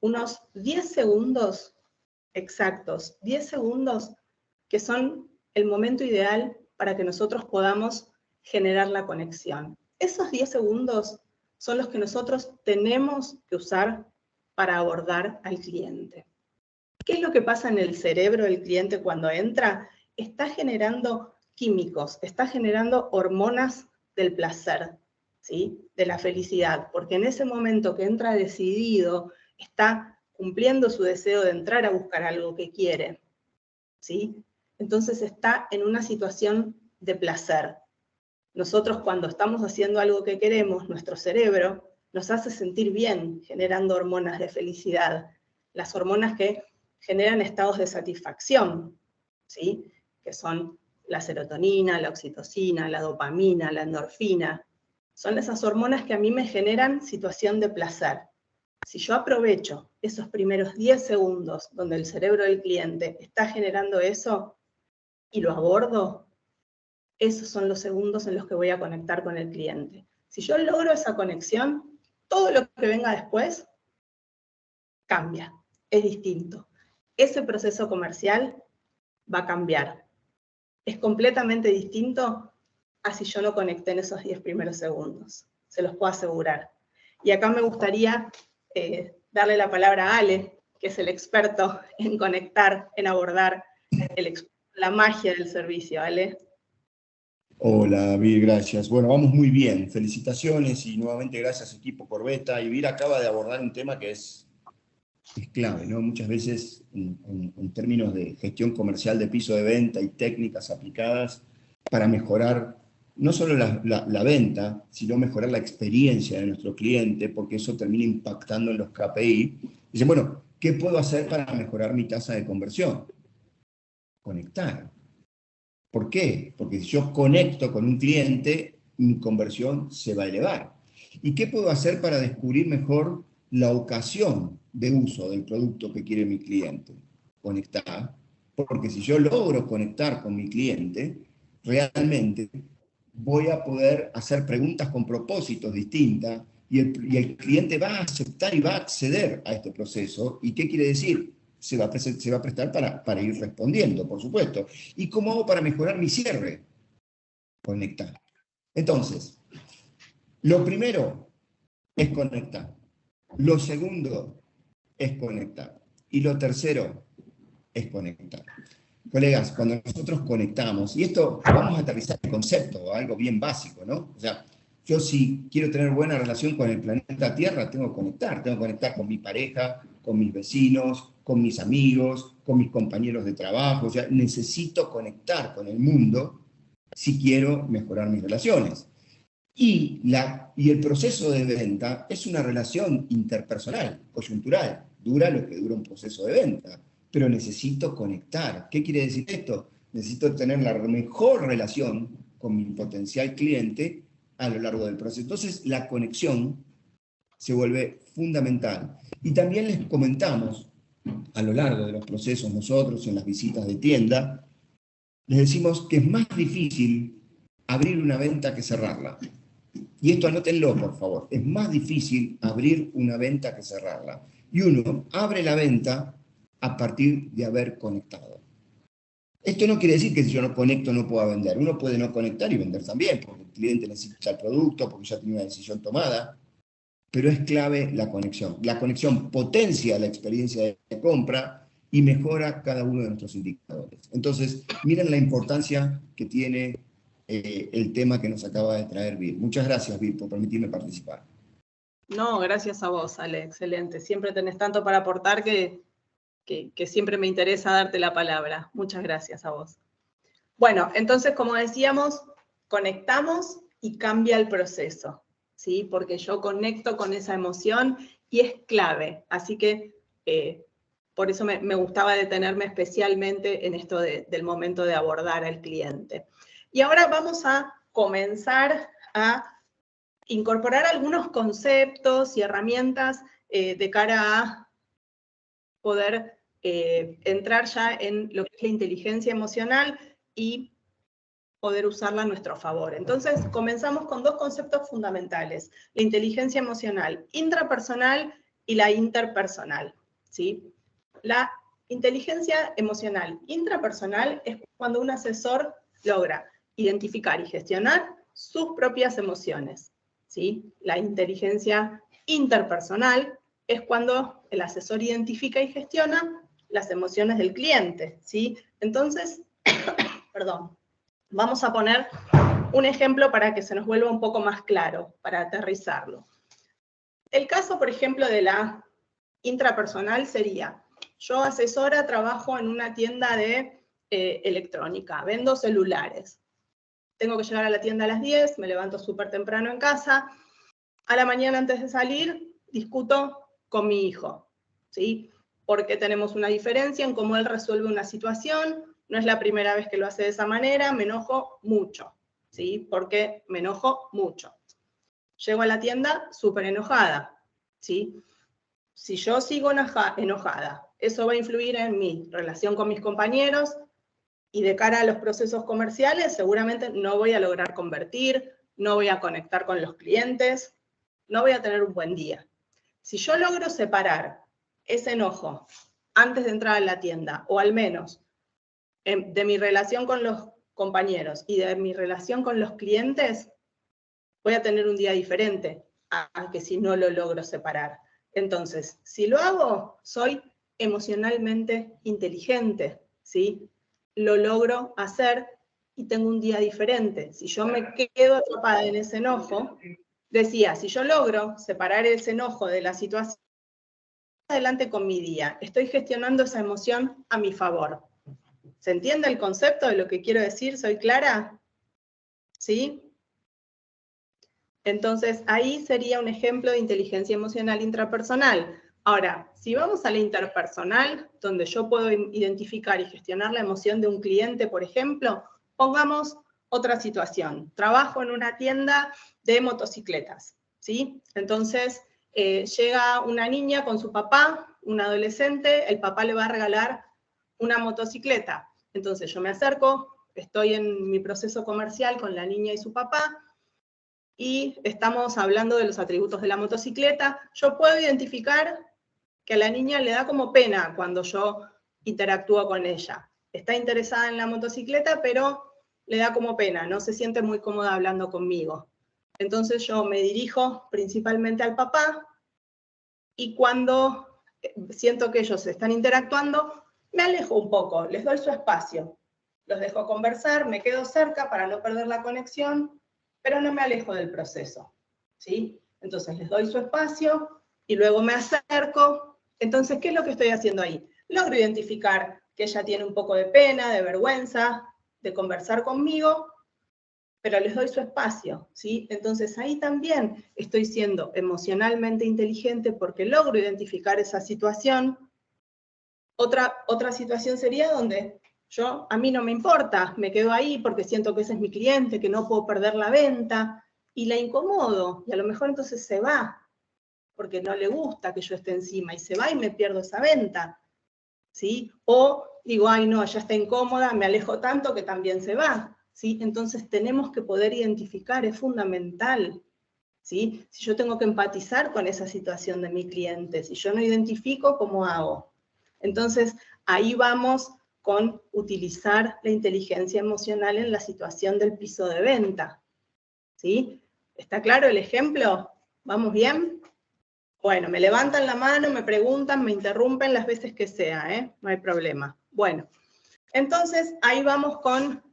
unos 10 segundos exactos, 10 segundos que son el momento ideal para que nosotros podamos generar la conexión. Esos 10 segundos son los que nosotros tenemos que usar para abordar al cliente. ¿Qué es lo que pasa en el cerebro del cliente cuando entra? Está generando químicos, está generando hormonas del placer, ¿sí? De la felicidad, porque en ese momento que entra decidido, está cumpliendo su deseo de entrar a buscar algo que quiere, ¿sí? Entonces está en una situación de placer. Nosotros cuando estamos haciendo algo que queremos, nuestro cerebro nos hace sentir bien, generando hormonas de felicidad, las hormonas que generan estados de satisfacción, ¿sí? Que son la serotonina, la oxitocina, la dopamina, la endorfina. Son esas hormonas que a mí me generan situación de placer. Si yo aprovecho esos primeros 10 segundos donde el cerebro del cliente está generando eso y lo abordo, esos son los segundos en los que voy a conectar con el cliente. Si yo logro esa conexión, todo lo que venga después cambia, es distinto. Ese proceso comercial va a cambiar. Es completamente distinto a si yo no conecté en esos 10 primeros segundos. Se los puedo asegurar. Y acá me gustaría darle la palabra a Ale, que es el experto en conectar, en abordar la magia del servicio. Ale. Hola, Vir, gracias. Bueno, vamos muy bien. Felicitaciones y nuevamente gracias, equipo Corbeta. Y Vir acaba de abordar un tema que es clave, ¿no? Muchas veces en términos de gestión comercial de piso de venta y técnicas aplicadas para mejorar no solo la venta, sino mejorar la experiencia de nuestro cliente, porque eso termina impactando en los KPI. Dicen, bueno, ¿qué puedo hacer para mejorar mi tasa de conversión? Conectar. ¿Por qué? Porque si yo conecto con un cliente, mi conversión se va a elevar. ¿Y qué puedo hacer para descubrir mejor la ocasión de uso del producto que quiere mi cliente? Conectar. Porque si yo logro conectar con mi cliente, realmente voy a poder hacer preguntas con propósitos distintas y el cliente va a aceptar y va a acceder a este proceso. ¿Y qué quiere decir? Se va a prestar para ir respondiendo, por supuesto. ¿Y cómo hago para mejorar mi cierre? Conectar. Entonces, lo primero es conectar. Lo segundo es conectar. Y lo tercero es conectar. Colegas, cuando nosotros conectamos, y esto vamos a aterrizar el concepto, algo bien básico, ¿no? O sea, yo si quiero tener buena relación con el planeta Tierra, tengo que conectar con mi pareja, con mis vecinos, con mis amigos, con mis compañeros de trabajo, o sea, necesito conectar con el mundo si quiero mejorar mis relaciones. Y el proceso de venta es una relación interpersonal, coyuntural, dura lo que dura un proceso de venta, pero necesito conectar. ¿Qué quiere decir esto? Necesito tener la mejor relación con mi potencial cliente a lo largo del proceso. Entonces, la conexión se vuelve fundamental. Y también les comentamos a lo largo de los procesos nosotros, en las visitas de tienda, les decimos que es más difícil abrir una venta que cerrarla. Y esto anótenlo, por favor. Es más difícil abrir una venta que cerrarla. Y uno abre la venta a partir de haber conectado. Esto no quiere decir que si yo no conecto no pueda vender. Uno puede no conectar y vender también, porque el cliente necesita el producto, porque ya tiene una decisión tomada. Pero es clave la conexión. La conexión potencia la experiencia de compra y mejora cada uno de nuestros indicadores. Entonces, miren la importancia que tiene el tema que nos acaba de traer Vir. Muchas gracias, Vir, por permitirme participar. No, gracias a vos, Ale, excelente. Siempre tenés tanto para aportar que siempre me interesa darte la palabra. Muchas gracias a vos. Bueno, entonces, como decíamos, conectamos y cambia el proceso, ¿sí? Porque yo conecto con esa emoción y es clave. Así que por eso me gustaba detenerme especialmente en esto del momento de abordar al cliente. Y ahora vamos a comenzar a incorporar algunos conceptos y herramientas de cara a poder entrar ya en lo que es la inteligencia emocional y poder usarla a nuestro favor. Entonces, comenzamos con dos conceptos fundamentales: la inteligencia emocional intrapersonal y la interpersonal, ¿sí? La inteligencia emocional intrapersonal es cuando un asesor logra identificar y gestionar sus propias emociones, ¿sí? La inteligencia interpersonal es cuando el asesor identifica y gestiona las emociones del cliente, ¿sí? Entonces, perdón, vamos a poner un ejemplo para que se nos vuelva un poco más claro, para aterrizarlo. El caso, por ejemplo, de la intrapersonal sería, yo asesora, trabajo en una tienda de electrónica, vendo celulares. Tengo que llegar a la tienda a las 10, me levanto súper temprano en casa. A la mañana antes de salir, discuto con mi hijo, ¿sí? Porque tenemos una diferencia en cómo él resuelve una situación, no es la primera vez que lo hace de esa manera, me enojo mucho, ¿sí? Porque me enojo mucho. Llego a la tienda súper enojada, ¿sí? Si yo sigo enojada, eso va a influir en mi relación con mis compañeros y de cara a los procesos comerciales seguramente no voy a lograr convertir, no voy a conectar con los clientes, no voy a tener un buen día. Si yo logro separar ese enojo antes de entrar a la tienda, o al menos de mi relación con los compañeros y de mi relación con los clientes, voy a tener un día diferente a que si no lo logro separar. Entonces, si lo hago, soy emocionalmente inteligente, ¿sí? Lo logro hacer y tengo un día diferente. Si yo me quedo atrapada en ese enojo, decía, si yo logro separar ese enojo de la situación, adelante con mi día. Estoy gestionando esa emoción a mi favor. ¿Se entiende el concepto de lo que quiero decir? ¿Soy clara? ¿Sí? Entonces, ahí sería un ejemplo de inteligencia emocional intrapersonal. Ahora, si vamos a la interpersonal, donde yo puedo identificar y gestionar la emoción de un cliente, por ejemplo, pongamos otra situación. Trabajo en una tienda de motocicletas, ¿sí? Entonces, llega una niña con su papá, un adolescente, el papá le va a regalar una motocicleta. Entonces, yo me acerco, estoy en mi proceso comercial con la niña y su papá, y estamos hablando de los atributos de la motocicleta. Yo puedo identificar que a la niña le da como pena cuando yo interactúo con ella. Está interesada en la motocicleta, pero le da como pena, no se siente muy cómoda hablando conmigo. Entonces yo me dirijo principalmente al papá y cuando siento que ellos están interactuando, me alejo un poco, les doy su espacio. Los dejo conversar, me quedo cerca para no perder la conexión, pero no me alejo del proceso, ¿sí? Entonces les doy su espacio y luego me acerco. Entonces, ¿qué es lo que estoy haciendo ahí? Logro identificar que ella tiene un poco de pena, de vergüenza, de conversar conmigo, pero les doy su espacio, ¿sí? Entonces ahí también estoy siendo emocionalmente inteligente porque logro identificar esa situación. Otra situación sería donde a mí no me importa, me quedo ahí porque siento que ese es mi cliente, que no puedo perder la venta, y la incomodo, y a lo mejor entonces se va, porque no le gusta que yo esté encima, y se va y me pierdo esa venta, ¿sí? O digo, ay no, ella está incómoda, me alejo tanto que también se va, ¿sí? Entonces tenemos que poder identificar, es fundamental, ¿sí? Si yo tengo que empatizar con esa situación de mi cliente, si yo no identifico, ¿cómo hago? Entonces, ahí vamos con utilizar la inteligencia emocional en la situación del piso de venta, ¿sí? ¿Está claro el ejemplo? ¿Vamos bien? Bueno, me levantan la mano, me preguntan, me interrumpen las veces que sea, ¿eh? No hay problema. Bueno, entonces ahí vamos con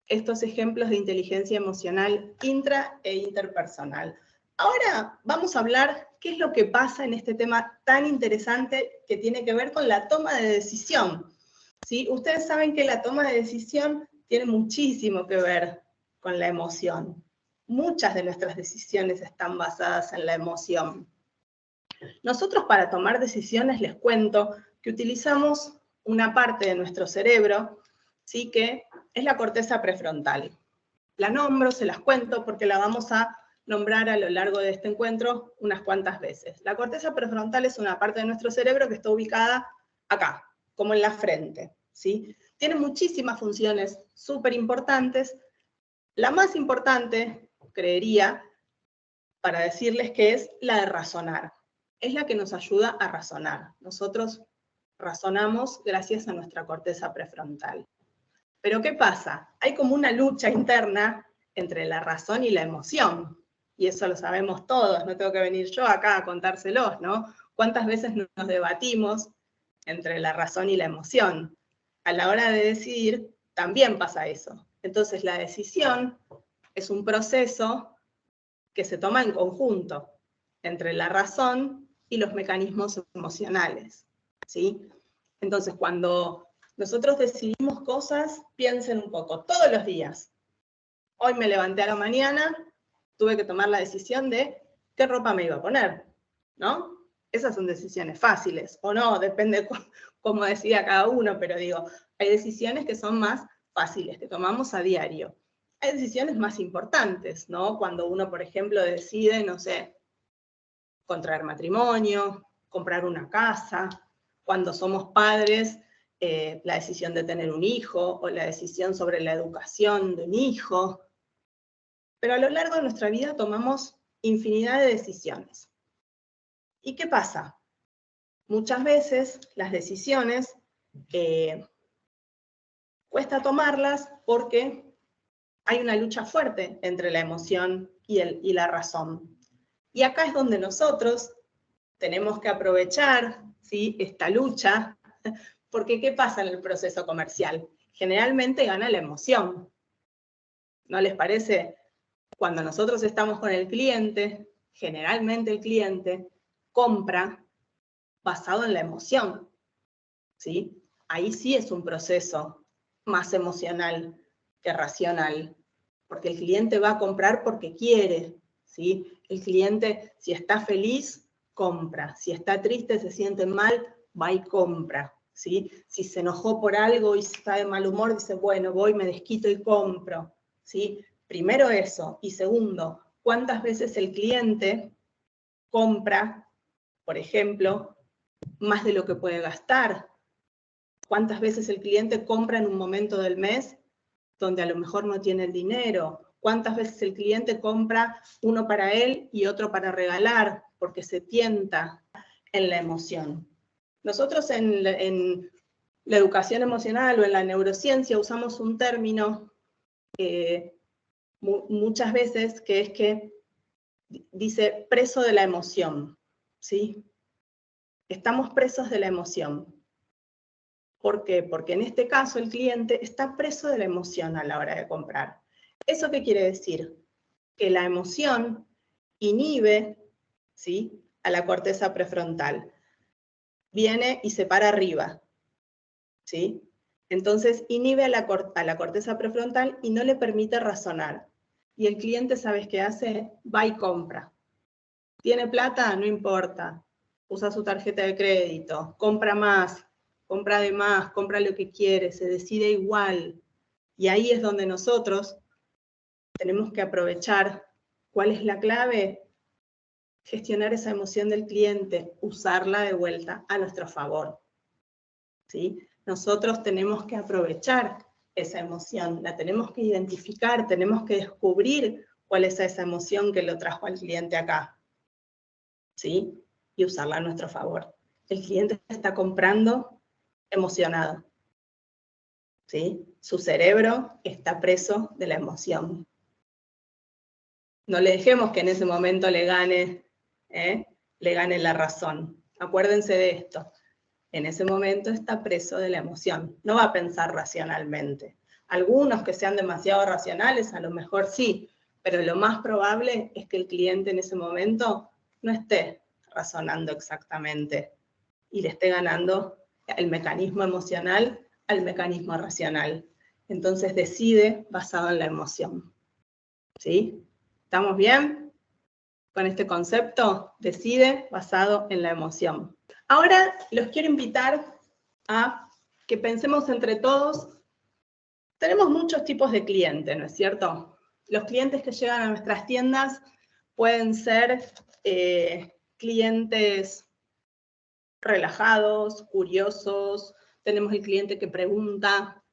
estos ejemplos de inteligencia emocional intra e interpersonal. Ahora vamos a hablar qué es lo que pasa en este tema tan interesante que tiene que ver con la toma de decisión, ¿sí? Ustedes saben que la toma de decisión tiene muchísimo que ver con la emoción. Muchas de nuestras decisiones están basadas en la emoción. Nosotros para tomar decisiones les cuento que utilizamos una parte de nuestro cerebro, ¿sí? Que es la corteza prefrontal. La nombro, se las cuento porque la vamos a nombrar a lo largo de este encuentro unas cuantas veces. La corteza prefrontal es una parte de nuestro cerebro que está ubicada acá, como en la frente, ¿sí? Tiene muchísimas funciones súper importantes. La más importante, creería, para decirles que es la de razonar. es la que nos ayuda a razonar. Nosotros razonamos gracias a nuestra corteza prefrontal. Pero ¿qué pasa? Hay como una lucha interna entre la razón y la emoción. Y eso lo sabemos todos, no tengo que venir yo acá a contárselos, ¿no? ¿Cuántas veces nos debatimos entre la razón y la emoción? A la hora de decidir, también pasa eso. Entonces, la decisión es un proceso que se toma en conjunto entre la razón y los mecanismos emocionales, ¿sí? Entonces, cuando nosotros decidimos cosas, piensen un poco, todos los días. Hoy me levanté a la mañana, tuve que tomar la decisión de qué ropa me iba a poner, ¿no? Esas son decisiones fáciles, o no, depende cómo decida cada uno, pero digo, hay decisiones que son más fáciles, que tomamos a diario. Hay decisiones más importantes, ¿no? Cuando uno, por ejemplo, decide, no sé, contraer matrimonio, comprar una casa, cuando somos padres, la decisión de tener un hijo, o la decisión sobre la educación de un hijo. Pero a lo largo de nuestra vida tomamos infinidad de decisiones. ¿Y qué pasa? Muchas veces las decisiones cuesta tomarlas porque hay una lucha fuerte entre la emoción y la razón. Y acá es donde nosotros tenemos que aprovechar, ¿sí?, esta lucha, porque ¿qué pasa en el proceso comercial? Generalmente gana la emoción. ¿No les parece? Cuando nosotros estamos con el cliente, generalmente el cliente compra basado en la emoción, ¿sí? Ahí sí es un proceso más emocional que racional, porque el cliente va a comprar porque quiere, ¿sí? El cliente, si está feliz, compra. Si está triste, se siente mal, va y compra, ¿sí? Si se enojó por algo y está de mal humor, dice, bueno, voy, me desquito y compro, ¿sí? Primero eso. Y segundo, ¿cuántas veces el cliente compra, por ejemplo, más de lo que puede gastar? ¿Cuántas veces el cliente compra en un momento del mes donde a lo mejor no tiene el dinero? ¿Cuántas veces el cliente compra uno para él y otro para regalar porque se tienta en la emoción? Nosotros en la educación emocional o en la neurociencia usamos un término muchas veces que es que dice preso de la emoción, ¿sí? Estamos presos de la emoción. ¿Por qué? Porque en este caso el cliente está preso de la emoción a la hora de comprar. ¿Eso qué quiere decir? Que la emoción inhibe, ¿sí?, a la corteza prefrontal. Viene y se para arriba, ¿sí? Entonces inhibe a la corteza prefrontal y no le permite razonar. Y el cliente, ¿sabes qué hace? Va y compra. ¿Tiene plata? No importa. Usa su tarjeta de crédito, compra más, compra de más, compra lo que quiere, se decide igual. Y ahí es donde nosotros tenemos que aprovechar. ¿Cuál es la clave? Gestionar esa emoción del cliente, usarla de vuelta a nuestro favor, ¿sí? Nosotros tenemos que aprovechar esa emoción, la tenemos que identificar, tenemos que descubrir cuál es esa emoción que lo trajo al cliente acá, ¿sí? Y usarla a nuestro favor. El cliente está comprando emocionado, ¿sí? Su cerebro está preso de la emoción. No le dejemos que en ese momento le gane la razón. Acuérdense de esto. En ese momento está preso de la emoción. No va a pensar racionalmente. Algunos que sean demasiado racionales, a lo mejor sí, pero lo más probable es que el cliente en ese momento no esté razonando exactamente y le esté ganando el mecanismo emocional al mecanismo racional. Entonces decide basado en la emoción. ¿Sí? ¿Estamos bien con este concepto? Decide basado en la emoción. Ahora los quiero invitar a que pensemos entre todos. Tenemos muchos tipos de clientes, ¿no es cierto? Los clientes que llegan a nuestras tiendas pueden ser clientes relajados, curiosos. Tenemos el cliente que pregunta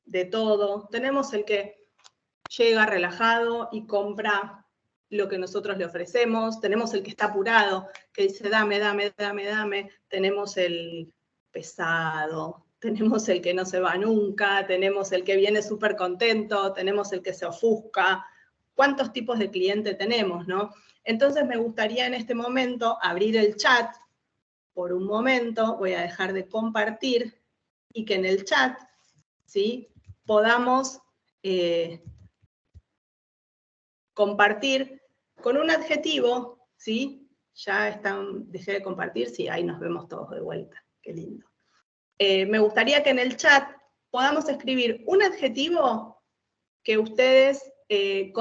de todo. Tenemos el que llega relajado y compra lo que nosotros le ofrecemos, tenemos el que está apurado, que dice dame, dame, dame, dame, tenemos el pesado, tenemos el que no se va nunca, tenemos el que viene súper contento, tenemos el que se ofusca. ¿Cuántos tipos de cliente tenemos, no? Entonces me gustaría en este momento abrir el chat. Por un momento voy a dejar de compartir y que en el chat, ¿sí?, podamos compartir con un adjetivo, ¿sí? Ya dejé de compartir, sí, ahí nos vemos todos de vuelta, qué lindo. Me gustaría que en el chat podamos escribir un adjetivo que ustedes, que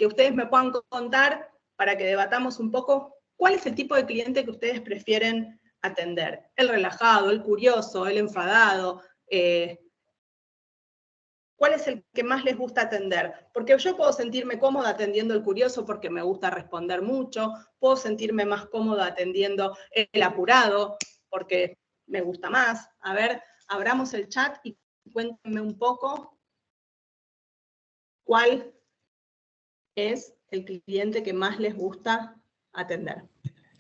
ustedes me puedan contar para que debatamos un poco cuál es el tipo de cliente que ustedes prefieren atender. El relajado, el curioso, el enfadado, ¿cuál es el que más les gusta atender? Porque yo puedo sentirme cómoda atendiendo el curioso porque me gusta responder mucho, puedo sentirme más cómoda atendiendo el apurado porque me gusta más. A ver, abramos el chat y cuéntenme un poco cuál es el cliente que más les gusta atender.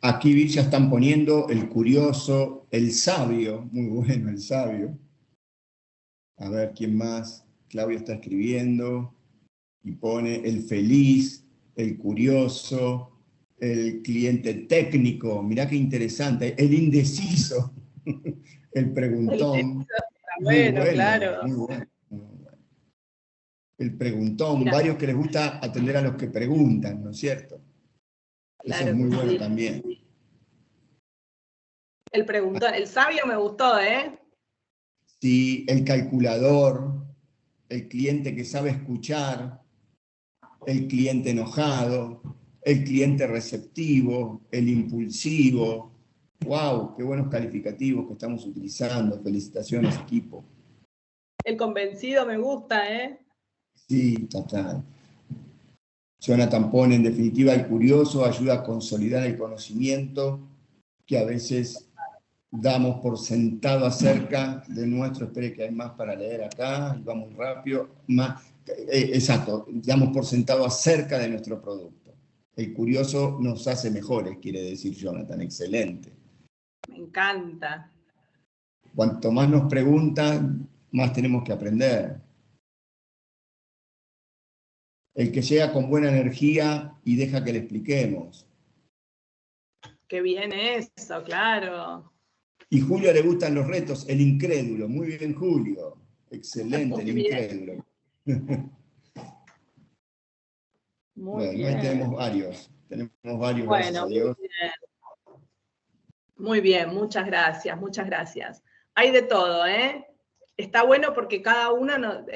Aquí ya están poniendo el curioso, el sabio, muy bueno el sabio. A ver, ¿quién más? Claudio está escribiendo y pone el feliz, el curioso, el cliente técnico, mirá qué interesante, el indeciso, el preguntón. Bueno, claro. Muy bueno. El preguntón, Mirá. Varios que les gusta atender a los que preguntan, ¿no es cierto? Claro, eso es muy bueno sí. también. El preguntón, el sabio me gustó, ¿eh? Sí, el calculador, el cliente que sabe escuchar, el cliente enojado, el cliente receptivo, el impulsivo. ¡Wow! ¡Qué buenos calificativos que estamos utilizando! Felicitaciones, equipo. El convencido me gusta, ¿eh? Sí, total. Jonathan pone, en definitiva, el curioso ayuda a consolidar el conocimiento que a veces damos por sentado acerca de nuestro. Espere que hay más para leer acá, y vamos rápido. Exacto, damos por sentado acerca de nuestro producto. El curioso nos hace mejores, quiere decir Jonathan. Excelente. Me encanta. Cuanto más nos preguntan, más tenemos que aprender. El que llega con buena energía y deja que le expliquemos. Qué bien eso, claro. Y Julio le gustan los retos, el incrédulo. Muy bien, Julio. Excelente, el incrédulo. Muy Bueno, bien. ahí tenemos varios. Bueno, gracias a Dios. Muy bien, muchas gracias, muchas gracias. Hay de todo, ¿eh? Está bueno porque cada uno,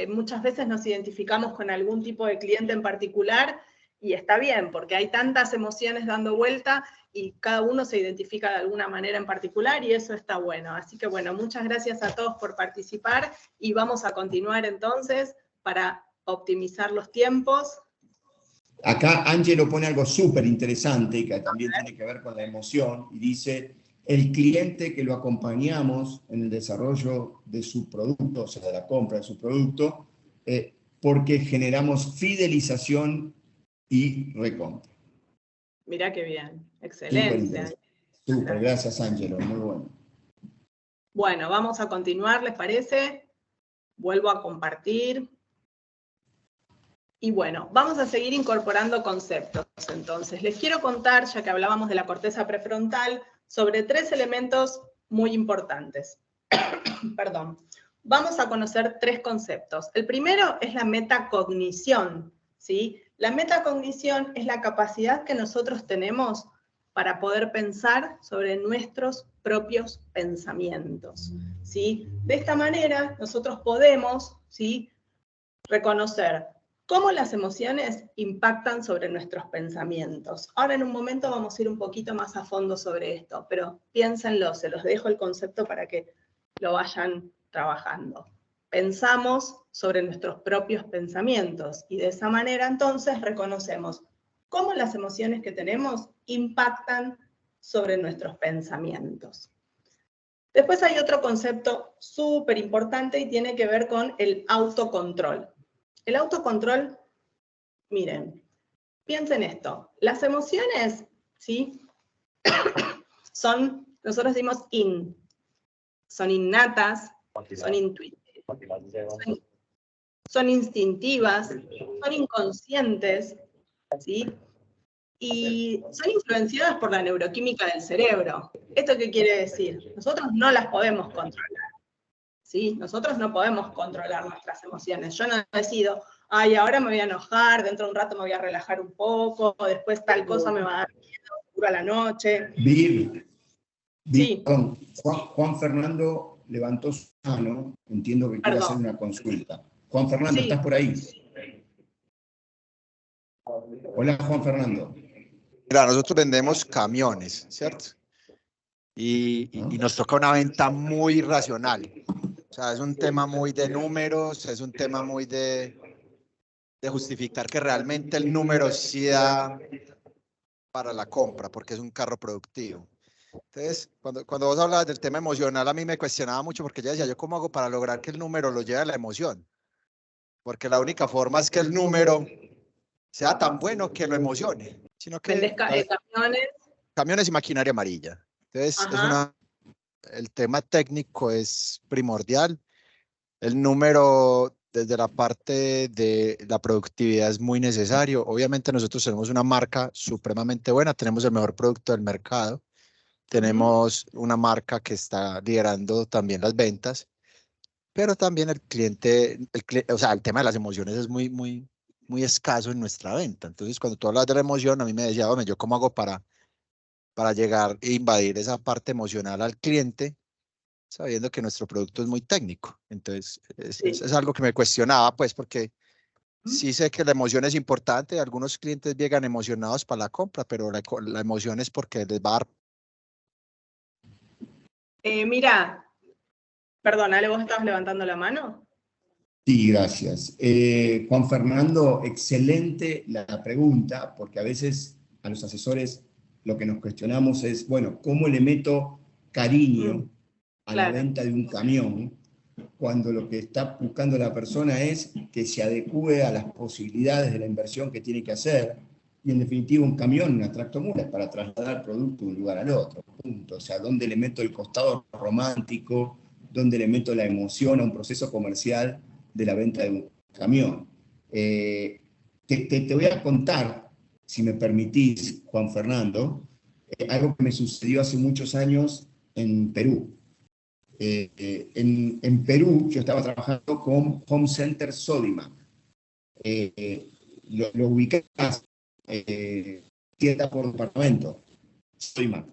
muchas veces nos identificamos con algún tipo de cliente en particular y está bien, porque hay tantas emociones dando vuelta y cada uno se identifica de alguna manera en particular y eso está bueno. Así que bueno, muchas gracias a todos por participar y vamos a continuar entonces para optimizar los tiempos. Acá Angelo pone algo súper interesante que también tiene que ver con la emoción y dice, el cliente que lo acompañamos en el desarrollo de su producto, o sea, de la compra de su producto, porque generamos fidelización y recompra. Mirá qué bien, excelente. Súper, gracias Angelo, muy bueno. Bueno, vamos a continuar, ¿les parece? Vuelvo a compartir. Y bueno, vamos a seguir incorporando conceptos. Entonces, les quiero contar, ya que hablábamos de la corteza prefrontal, sobre 3 elementos muy importantes. Perdón. Vamos a conocer 3 conceptos. El primero es la metacognición, ¿sí? La metacognición es la capacidad que nosotros tenemos para poder pensar sobre nuestros propios pensamientos, ¿sí? De esta manera, nosotros podemos, ¿sí?, reconocer cómo las emociones impactan sobre nuestros pensamientos. Ahora en un momento vamos a ir un poquito más a fondo sobre esto, pero piénsenlo, se los dejo el concepto para que lo vayan trabajando. Pensamos sobre nuestros propios pensamientos y de esa manera entonces reconocemos cómo las emociones que tenemos impactan sobre nuestros pensamientos. Después hay otro concepto súper importante y tiene que ver con el autocontrol. El autocontrol, miren, piensen esto, las emociones, ¿sí? Nosotros decimos son innatas, son intuitivas, son instintivas, son inconscientes, ¿sí? Y son influenciadas por la neuroquímica del cerebro. ¿Esto qué quiere decir? Nosotros no las podemos controlar, ¿sí? Nosotros no podemos controlar nuestras emociones. Yo no decido, ay, ahora me voy a enojar, dentro de un rato me voy a relajar un poco, después tal cosa me va a dar miedo, seguro a la noche. Sí. Juan Fernando levantó su mano, entiendo que quiere hacer una consulta. Juan Fernando, ¿estás por ahí? Hola, Juan Fernando. Mira, nosotros vendemos camiones, ¿cierto? Y nos toca una venta muy racional. O sea, es un tema muy de números, es un tema muy de justificar que realmente el número sí da para la compra, porque es un carro productivo. Entonces, cuando vos hablabas del tema emocional, a mí me cuestionaba mucho porque yo decía, ¿yo cómo hago para lograr que el número lo lleve a la emoción? Porque la única forma es que el número sea tan bueno que lo emocione. Sino que camiones y maquinaria amarilla. Entonces, el tema técnico es primordial. El número desde la parte de la productividad es muy necesario. Obviamente nosotros tenemos una marca supremamente buena, tenemos el mejor producto del mercado, tenemos una marca que está liderando también las ventas, pero también el cliente, o sea, el tema de las emociones es muy escaso en nuestra venta. Entonces, cuando tú hablas de la emoción, a mí me decía, bueno, ¿yo cómo hago para llegar e invadir esa parte emocional al cliente, sabiendo que nuestro producto es muy técnico? Entonces, es algo que me cuestionaba, pues, porque sí sé que la emoción es importante. Algunos clientes llegan emocionados para la compra, pero la emoción es porque les va a dar. Mira, perdónale, ¿vos estabas levantando la mano? Sí, gracias. Juan Fernando, excelente la pregunta, porque a veces a los asesores lo que nos cuestionamos es, bueno, ¿cómo le meto cariño a la venta de un camión cuando lo que está buscando la persona es que se adecue a las posibilidades de la inversión que tiene que hacer? Y en definitiva un camión, una tractomula, es para trasladar producto de un lugar al otro, punto. O sea, ¿dónde le meto el costado romántico? ¿Dónde le meto la emoción a un proceso comercial de la venta de un camión? Te voy a contar, si me permitís, Juan Fernando, algo que me sucedió hace muchos años en Perú. En Perú yo estaba trabajando con Home Center Sodimac. Lo ubicás, tienda por departamento, Sodimac.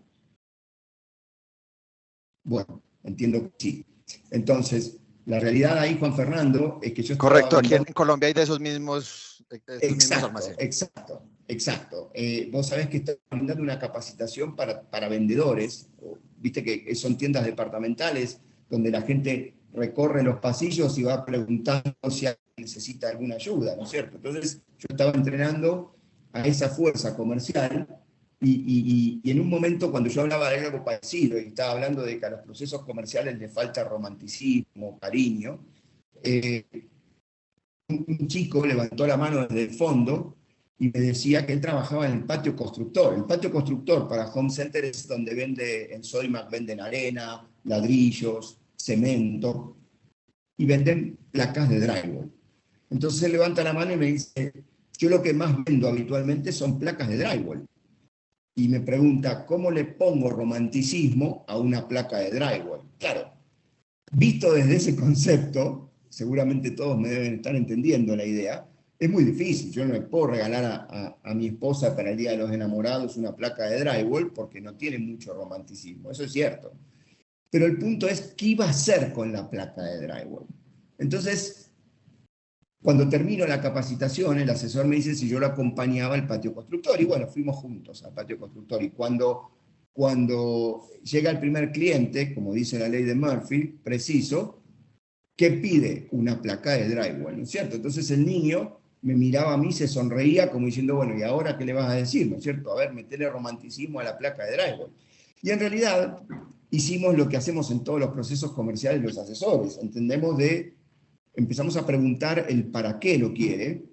Bueno, entiendo que sí. Entonces, la realidad ahí, Juan Fernando, es que yo estaba... Correcto, aquí en Colombia hay de esos mismos almacenes. Exacto. Vos sabés que estoy brindando una capacitación para vendedores, viste que son tiendas departamentales donde la gente recorre los pasillos y va preguntando si necesita alguna ayuda, ¿no es cierto? Entonces, yo estaba entrenando a esa fuerza comercial y en un momento cuando yo hablaba de algo parecido y estaba hablando de que a los procesos comerciales les falta romanticismo, cariño, un chico levantó la mano desde el fondo y me decía que él trabajaba en el patio constructor. El patio constructor para Home Center es donde en Sodimac venden arena, ladrillos, cemento y venden placas de drywall. Entonces él levanta la mano y me dice, yo lo que más vendo habitualmente son placas de drywall. Y me pregunta, ¿cómo le pongo romanticismo a una placa de drywall? Claro, visto desde ese concepto, seguramente todos me deben estar entendiendo la idea, es muy difícil. Yo no le puedo regalar a mi esposa para el Día de los Enamorados una placa de drywall porque no tiene mucho romanticismo, eso es cierto. Pero el punto es, ¿qué iba a hacer con la placa de drywall? Entonces, cuando termino la capacitación, el asesor me dice si yo lo acompañaba al patio constructor. Y bueno, fuimos juntos al patio constructor. Y cuando llega el primer cliente, como dice la ley de Murphy, preciso, ¿qué pide? Una placa de drywall, ¿no es cierto? Entonces el niño me miraba a mí, se sonreía como diciendo, bueno, ¿y ahora qué le vas a decir? ¿No es cierto? A ver, metele romanticismo a la placa de drywall. Y en realidad hicimos lo que hacemos en todos los procesos comerciales los asesores. Empezamos a preguntar el para qué lo quiere,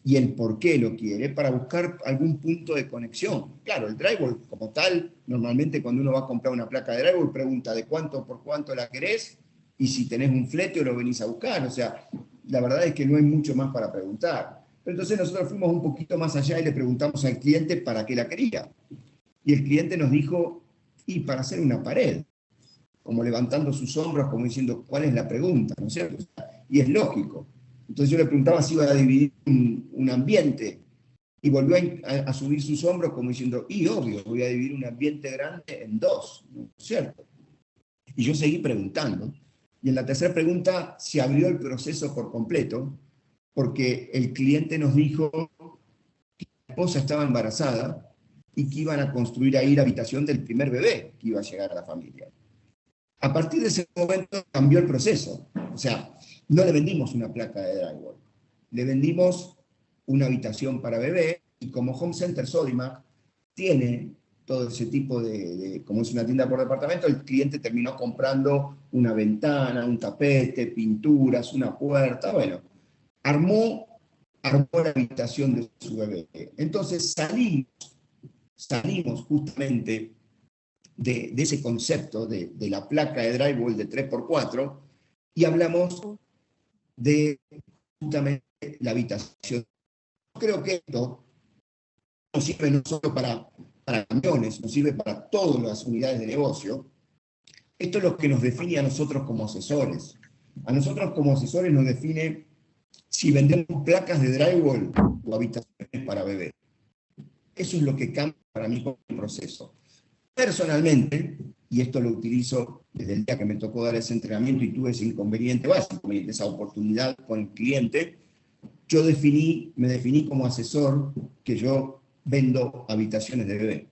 y el por qué lo quiere para buscar algún punto de conexión. Claro, el drywall como tal, normalmente cuando uno va a comprar una placa de drywall pregunta de cuánto por cuánto la querés y si tenés un flete o lo venís a buscar. O sea, la verdad es que no hay mucho más para preguntar. Pero entonces nosotros fuimos un poquito más allá y le preguntamos al cliente para qué la quería. Y el cliente nos dijo, y para hacer una pared, como levantando sus hombros, como diciendo, ¿cuál es la pregunta? ¿No es cierto? Y es lógico. Entonces yo le preguntaba si iba a dividir un ambiente, y volvió a subir sus hombros como diciendo, y obvio, voy a dividir un ambiente grande en dos, ¿no es cierto? Y yo seguí preguntando, y en la tercera pregunta se abrió el proceso por completo, porque el cliente nos dijo que la esposa estaba embarazada y que iban a construir ahí la habitación del primer bebé que iba a llegar a la familia. A partir de ese momento cambió el proceso. O sea, no le vendimos una placa de drywall, le vendimos una habitación para bebé, y como Home Center Sodimac tiene todo ese tipo como es una tienda por departamento, el cliente terminó comprando una ventana, un tapete, pinturas, una puerta, bueno, armó la habitación de su bebé. Entonces salimos justamente de ese concepto de la placa de drywall de 3x4 y hablamos de justamente la habitación. Creo que esto nos sirve no solo para camiones, nos sirve para todas las unidades de negocio. Esto es lo que nos define a nosotros como asesores. A nosotros como asesores nos define si vendemos placas de drywall o habitaciones para bebé. Eso es lo que cambia para mí con el proceso. Personalmente, y esto lo utilizo desde el día que me tocó dar ese entrenamiento y tuve ese inconveniente básico, esa oportunidad con el cliente, yo me definí como asesor que yo vendo habitaciones de bebé.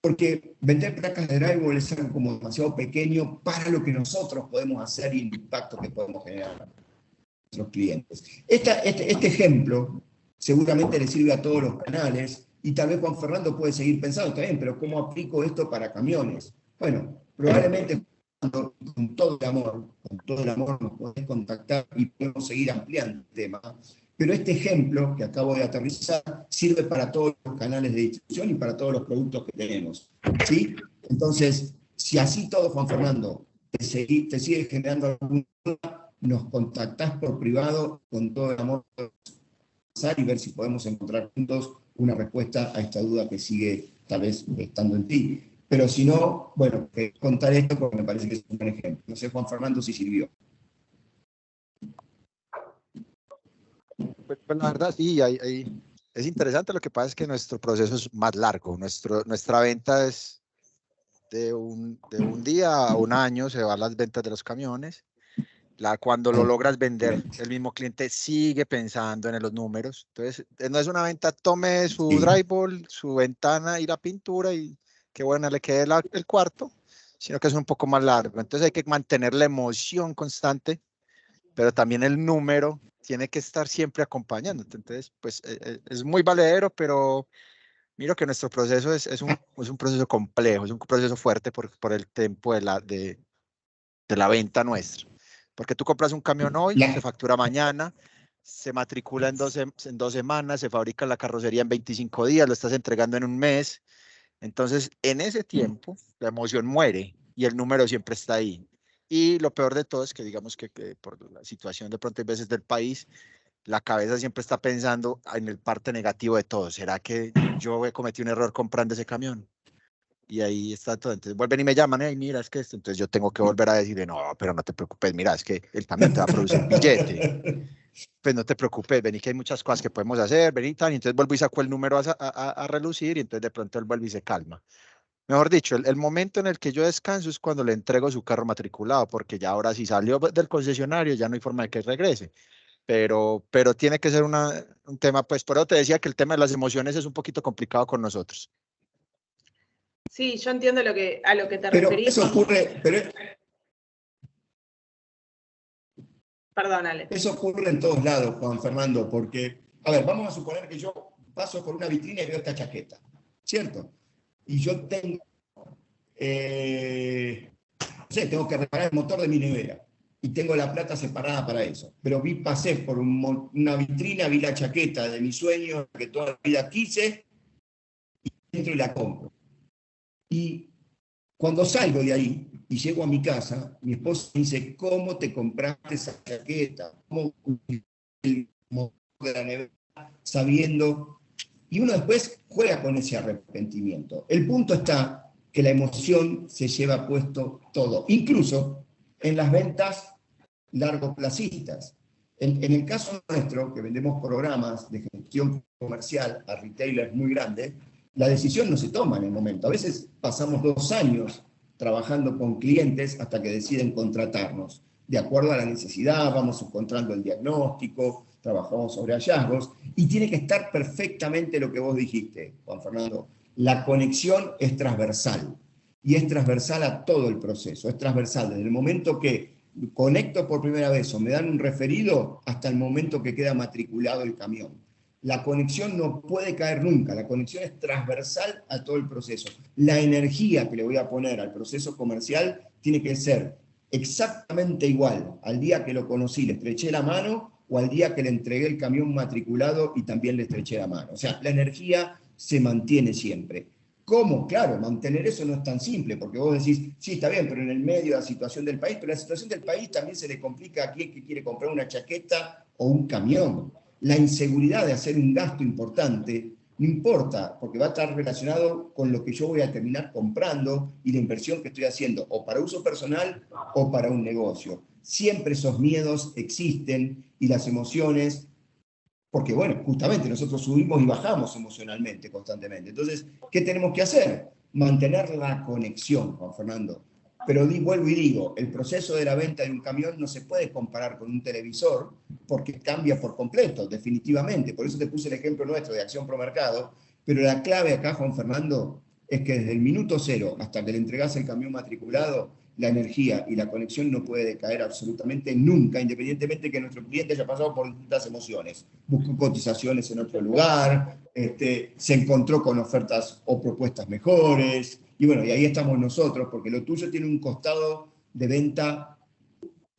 Porque vender placas de drywall es algo como demasiado pequeño para lo que nosotros podemos hacer y el impacto que podemos generar a nuestros clientes. Este ejemplo seguramente le sirve a todos los canales y tal vez Juan Fernando puede seguir pensando, está bien, pero ¿cómo aplico esto para camiones? Bueno, probablemente con todo el amor nos podés contactar y podemos seguir ampliando el tema. Pero este ejemplo que acabo de aterrizar sirve para todos los canales de distribución y para todos los productos que tenemos, ¿sí? Entonces, si así todo, Juan Fernando, te sigue generando alguna duda, nos contactás por privado con todo el amor y ver si podemos encontrar juntos una respuesta a esta duda que sigue tal vez estando en ti. Pero si no, bueno, contar esto porque me parece que es un buen ejemplo. No sé, Juan Fernando, si sirvió. Pues la verdad, sí, es interesante. Lo que pasa es que nuestro proceso es más largo. Nuestra venta es de un día a un año, se van las ventas de los camiones. Cuando lo logras vender, el mismo cliente sigue pensando en los números. Entonces, no es una venta, tome su drywall, su ventana y la pintura y qué buena le quede el cuarto, sino que es un poco más largo. Entonces hay que mantener la emoción constante, pero también el número tiene que estar siempre acompañando. Entonces, pues es muy valedero, pero miro que nuestro proceso es un proceso complejo, es un proceso fuerte por el tiempo de la venta nuestra. Porque tú compras un camión hoy, se factura mañana, se matricula en 2 semanas, se fabrica la carrocería en 25 días, lo estás entregando en un mes. Entonces, en ese tiempo, la emoción muere y el número siempre está ahí. Y lo peor de todo es que digamos que por la situación de pronto hay veces del país, la cabeza siempre está pensando en el parte negativo de todo. ¿Será que yo cometí un error comprando ese camión? Y ahí está todo. Entonces vuelven y me llaman, hey, mira, es que esto. Entonces yo tengo que volver a decirle, no, pero no te preocupes, mira, es que el camión te va a producir billete. Pues no te preocupes, vení que hay muchas cosas que podemos hacer, vení tal. Y entonces vuelvo y saco el número a relucir y entonces de pronto él vuelve y se calma. Mejor dicho, el momento en el que yo descanso es cuando le entrego su carro matriculado, porque ya ahora si salió del concesionario ya no hay forma de que regrese. Pero tiene que ser un tema, pues por eso te decía que el tema de las emociones es un poquito complicado con nosotros. Sí, yo entiendo a lo que te referís. Eso ocurre, Perdón, Ale. Eso ocurre en todos lados, Juan Fernando, porque, a ver, vamos a suponer que yo paso por una vitrina y veo esta chaqueta, ¿cierto? Y yo tengo, no sé, tengo que reparar el motor de mi nevera. y tengo la plata separada para eso. Pero pasé por una vitrina, vi la chaqueta de mi sueño que toda la vida quise, y entro y la compro. Y cuando salgo de ahí y llego a mi casa, mi esposa me dice, ¿cómo te compraste esa chaqueta? ¿Cómo el motor de la nevera sabiendo? Y uno después juega con ese arrepentimiento. El punto está que la emoción se lleva puesto todo, incluso en las ventas largoplacistas. En el caso nuestro, que vendemos programas de gestión comercial a retailers muy grandes, la decisión no se toma en el momento. A veces pasamos 2 años trabajando con clientes hasta que deciden contratarnos. De acuerdo a la necesidad, vamos encontrando el diagnóstico, trabajamos sobre hallazgos, y tiene que estar perfectamente lo que vos dijiste, Juan Fernando. La conexión es transversal, y es transversal a todo el proceso, es transversal desde el momento que conecto por primera vez o me dan un referido hasta el momento que queda matriculado el camión. La conexión no puede caer nunca, la conexión es transversal a todo el proceso. La energía que le voy a poner al proceso comercial tiene que ser exactamente igual al día que lo conocí, le estreché la mano, o al día que le entregué el camión matriculado y también le estreché la mano. O sea, la energía se mantiene siempre. ¿Cómo? Claro, mantener eso no es tan simple, porque vos decís, sí, está bien, pero en el medio de la situación del país, pero la situación del país también se le complica a aquel que quiere comprar una chaqueta o un camión. La inseguridad de hacer un gasto importante no importa, porque va a estar relacionado con lo que yo voy a terminar comprando y la inversión que estoy haciendo, o para uso personal o para un negocio. Siempre esos miedos existen y las emociones, porque bueno, justamente nosotros subimos y bajamos emocionalmente constantemente. Entonces, ¿qué tenemos que hacer? Mantener la conexión, Juan Fernando. Pero vuelvo y digo, el proceso de la venta de un camión no se puede comparar con un televisor porque cambia por completo, definitivamente. Por eso te puse el ejemplo nuestro de Acción Pro Mercado, pero la clave acá, Juan Fernando, es que desde el minuto 0 hasta que le entregás el camión matriculado, la energía y la conexión no puede decaer absolutamente nunca, independientemente de que nuestro cliente haya pasado por distintas emociones. Buscó cotizaciones en otro lugar, se encontró con ofertas o propuestas mejores, y bueno, y ahí estamos nosotros, porque lo tuyo tiene un costado de venta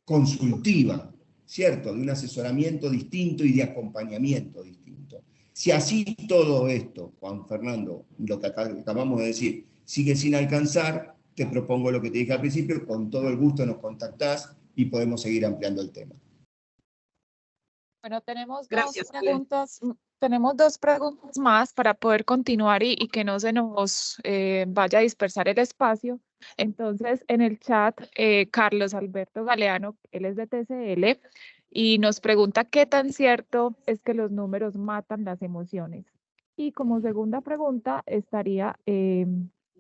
consultiva, ¿cierto? De un asesoramiento distinto y de acompañamiento distinto. Si así todo esto, Juan Fernando, lo que acabamos de decir, sigue sin alcanzar, te propongo lo que te dije al principio, con todo el gusto nos contactás y podemos seguir ampliando el tema. Bueno, tenemos Gracias, tenemos 2 preguntas más para poder continuar y que no se nos vaya a dispersar el espacio. Entonces, en el chat, Carlos Alberto Galeano, él es de TCL, y nos pregunta qué tan cierto es que los números matan las emociones. Y como segunda pregunta estaría,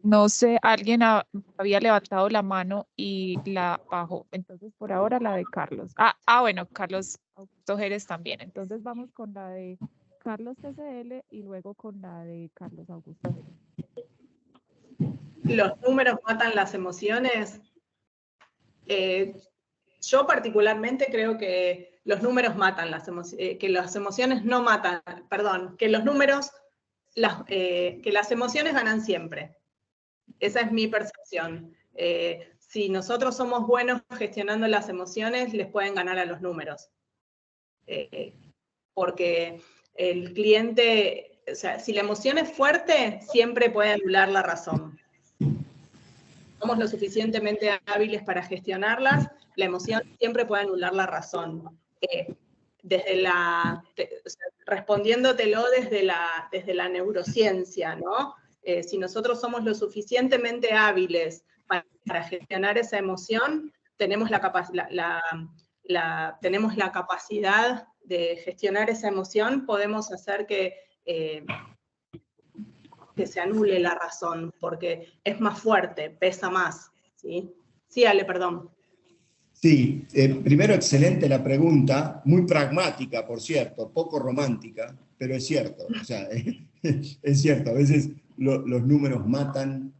no sé, alguien había levantado la mano y la bajó. Entonces, por ahora la de Carlos. Bueno, Carlos Augusto Jerez también. Entonces, vamos con la de Carlos TCL y luego con la de Carlos Augusto Jerez. ¿Los números matan las emociones? Yo particularmente creo que los números matan las emociones, que las emociones no matan, perdón, que los números, que las emociones ganan siempre. Esa es mi percepción. Si nosotros somos buenos gestionando las emociones, les pueden ganar a los números. Porque el cliente, o sea, si la emoción es fuerte, siempre puede anular la razón. Somos lo suficientemente hábiles para gestionarlas, la emoción siempre puede anular la razón. Respondiéndotelo desde la neurociencia, ¿no? Si nosotros somos lo suficientemente hábiles para gestionar esa emoción, tenemos la capacidad de gestionar esa emoción, podemos hacer que se anule la razón, porque es más fuerte, pesa más. ¿Sí? Sí, Ale, perdón. Sí, primero excelente la pregunta, muy pragmática, por cierto, poco romántica, pero es cierto, o sea, es cierto, a veces los números matan,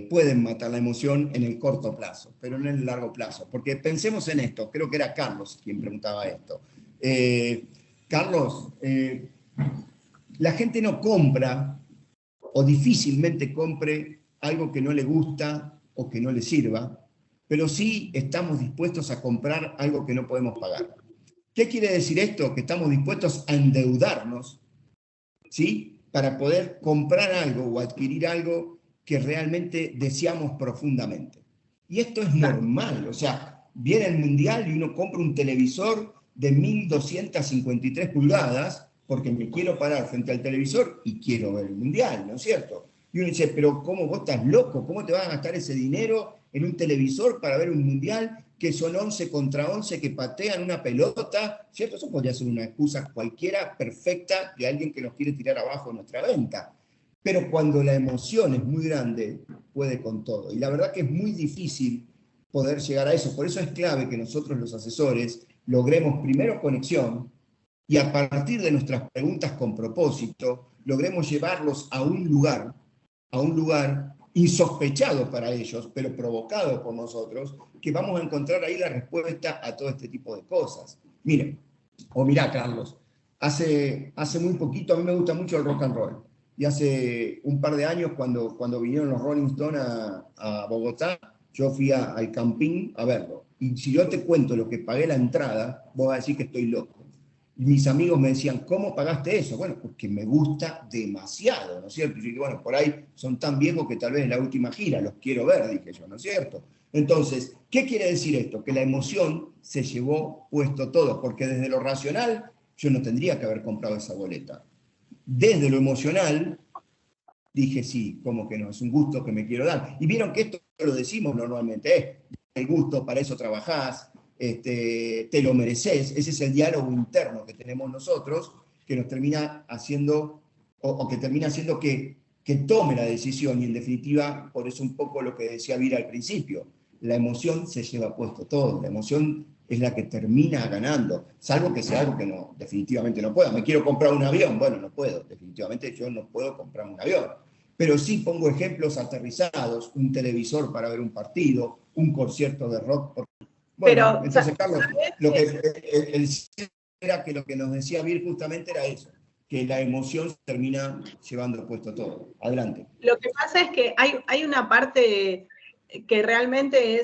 pueden matar la emoción en el corto plazo, pero no en el largo plazo, porque pensemos en esto, creo que era Carlos quien preguntaba esto. Carlos, la gente no compra o difícilmente compre algo que no le gusta o que no le sirva, pero sí estamos dispuestos a comprar algo que no podemos pagar. ¿Qué quiere decir esto? Que estamos dispuestos a endeudarnos, ¿sí? Para poder comprar algo o adquirir algo que realmente deseamos profundamente. Y esto es normal, o sea, viene el Mundial y uno compra un televisor de 1253 pulgadas porque me quiero parar frente al televisor y quiero ver el Mundial, ¿no es cierto? Y uno dice, pero ¿cómo vos estás loco? ¿Cómo te vas a gastar ese dinero en un televisor para ver un Mundial que son 11 contra 11 que patean una pelota? ¿Cierto? Eso podría ser una excusa cualquiera perfecta de alguien que nos quiere tirar abajo nuestra venta. Pero cuando la emoción es muy grande, puede con todo. Y la verdad que es muy difícil poder llegar a eso. Por eso es clave que nosotros los asesores logremos primero conexión y a partir de nuestras preguntas con propósito, logremos llevarlos a un lugar insospechado para ellos, pero provocado por nosotros, que vamos a encontrar ahí la respuesta a todo este tipo de cosas. Miren, mirá, Carlos, hace muy poquito, a mí me gusta mucho el rock and roll, y hace un par de años, cuando vinieron los Rolling Stones a Bogotá, yo fui al Campín a verlo. Y si yo te cuento lo que pagué la entrada, vos vas a decir que estoy loco. Y mis amigos me decían, ¿cómo pagaste eso? Bueno, porque me gusta demasiado, ¿no es cierto? Y yo dije, bueno, por ahí son tan viejos que tal vez es la última gira, los quiero ver, dije yo, ¿no es cierto? Entonces, ¿qué quiere decir esto? Que la emoción se llevó puesto todo, porque desde lo racional yo no tendría que haber comprado esa boleta. Desde lo emocional, dije, sí, ¿cómo que no? Es un gusto que me quiero dar. Y vieron que esto lo decimos normalmente, el gusto, para eso trabajás, te lo mereces. Ese es el diálogo interno que tenemos nosotros, que nos termina haciendo, o que termina haciendo que tome la decisión, y en definitiva, por eso un poco lo que decía Vira al principio, la emoción se lleva puesto todo, la emoción es la que termina ganando, salvo que sea algo que no, definitivamente no pueda. Me quiero comprar un avión, bueno, no puedo, definitivamente yo no puedo comprarme un avión. Pero sí pongo ejemplos aterrizados, un televisor para ver un partido, un concierto de rock. Bueno, pero, entonces, Carlos, lo que era que lo que nos decía Vir justamente era eso, que la emoción termina llevando puesto todo. Adelante. Lo que pasa es que hay una parte que realmente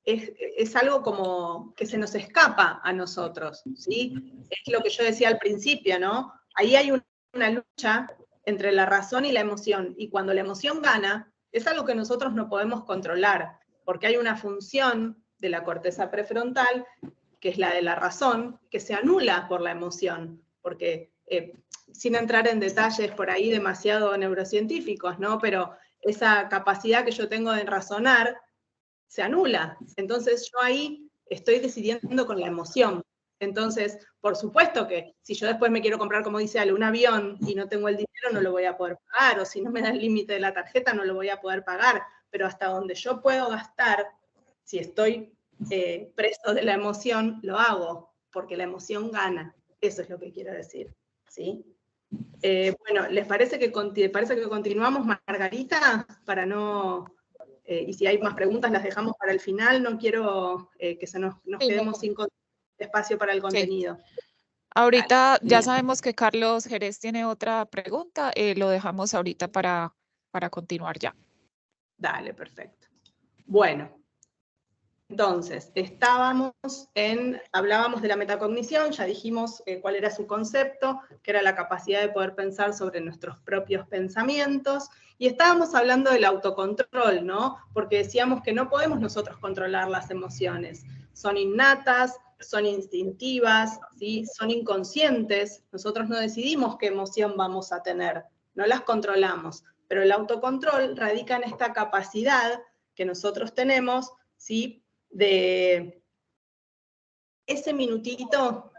es algo como que se nos escapa a nosotros, ¿sí? Es lo que yo decía al principio, ¿no? Ahí hay una lucha entre la razón y la emoción, y cuando la emoción gana, es algo que nosotros no podemos controlar, porque hay una función de la corteza prefrontal, que es la de la razón, que se anula por la emoción, porque sin entrar en detalles por ahí demasiado neurocientíficos, ¿no? Pero esa capacidad que yo tengo de razonar se anula. Entonces yo ahí estoy decidiendo con la emoción. Entonces, por supuesto que si yo después me quiero comprar, como dice Ale, un avión y no tengo el dinero, no lo voy a poder pagar, o si no me da el límite de la tarjeta, no lo voy a poder pagar, pero hasta donde yo puedo gastar, si estoy preso de la emoción, lo hago, porque la emoción gana. Eso es lo que quiero decir, ¿sí? Bueno, ¿les parece que continuamos, Margarita? Para no... y si hay más preguntas las dejamos para el final, no quiero que nos quedemos sin espacio para el contenido. Sí. Ahorita ya sabemos que Carlos Jerez tiene otra pregunta, lo dejamos ahorita para continuar ya. Dale, perfecto. Bueno, entonces, hablábamos de la metacognición, ya dijimos cuál era su concepto, que era la capacidad de poder pensar sobre nuestros propios pensamientos, y estábamos hablando del autocontrol, ¿no? Porque decíamos que no podemos nosotros controlar las emociones, son innatas, son instintivas, ¿sí? Son inconscientes, nosotros no decidimos qué emoción vamos a tener, no las controlamos, pero el autocontrol radica en esta capacidad que nosotros tenemos, ¿sí? De ese minutito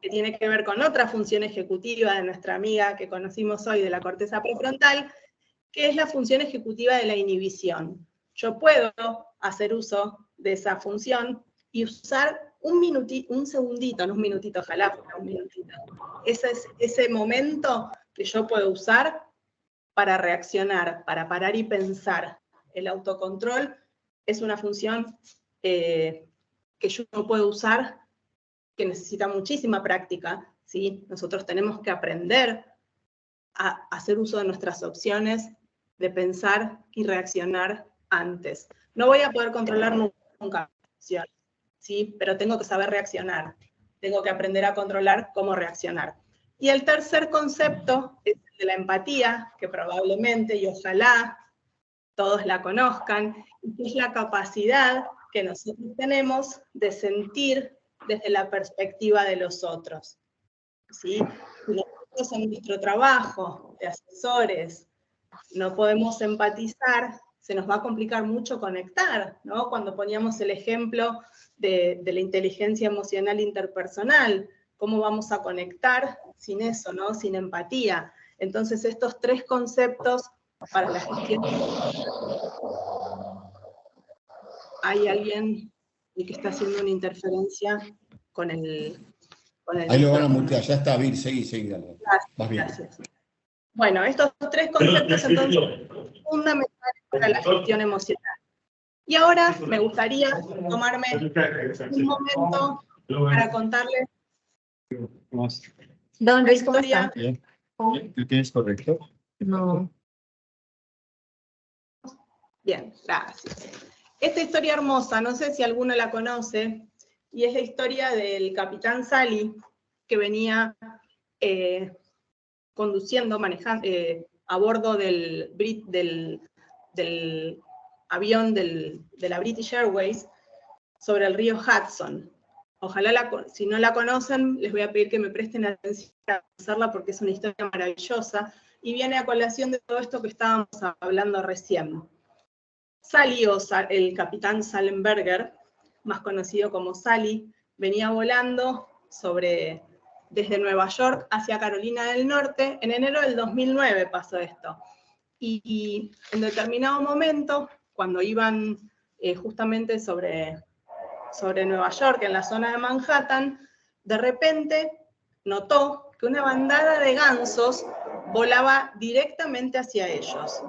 que tiene que ver con otra función ejecutiva de nuestra amiga que conocimos hoy de la corteza prefrontal, que es la función ejecutiva de la inhibición. Yo puedo hacer uso de esa función y usar un segundito, no un minutito, ojalá fuera un minutito. Ese es ese momento que yo puedo usar para reaccionar, para parar y pensar. El autocontrol es una función que yo no puedo usar, que necesita muchísima práctica, ¿sí? Nosotros tenemos que aprender a hacer uso de nuestras opciones, de pensar y reaccionar antes. No voy a poder controlar nunca, ¿sí? Pero tengo que saber reaccionar. Tengo que aprender a controlar cómo reaccionar. Y el tercer concepto es el de la empatía, que probablemente y ojalá todos la conozcan, y que es la capacidad que nosotros tenemos de sentir desde la perspectiva de los otros. ¿Sí? Si nosotros en nuestro trabajo de asesores no podemos empatizar, se nos va a complicar mucho conectar, ¿no? Cuando poníamos el ejemplo de la inteligencia emocional interpersonal, ¿cómo vamos a conectar sin eso, ¿no? Sin empatía. Entonces, estos tres conceptos para la gestión. Hay alguien que está haciendo una interferencia con el ahí lo van a mutear, ya está, Vir, seguí, dale. Vas bien. Gracias. Bueno, estos tres conceptos entonces son fundamentales para la gestión emocional. Y ahora me gustaría tomarme un momento para contarles Don Luis, ¿cómo historia. está? Bien. ¿Tú tienes correcto? No. Bien, gracias. Esta historia hermosa, no sé si alguno la conoce, y es la historia del capitán Sally, que venía conduciendo, manejando, a bordo del avión de la British Airways sobre el río Hudson. Ojalá, si no la conocen, les voy a pedir que me presten atención a conocerla porque es una historia maravillosa y viene a colación de todo esto que estábamos hablando recién. Sally, o el capitán Sallenberger, más conocido como Sally, venía volando desde Nueva York hacia Carolina del Norte. En enero del 2009 pasó esto. Y en determinado momento, cuando iban justamente sobre Nueva York, en la zona de Manhattan, de repente notó que una bandada de gansos volaba directamente hacia ellos.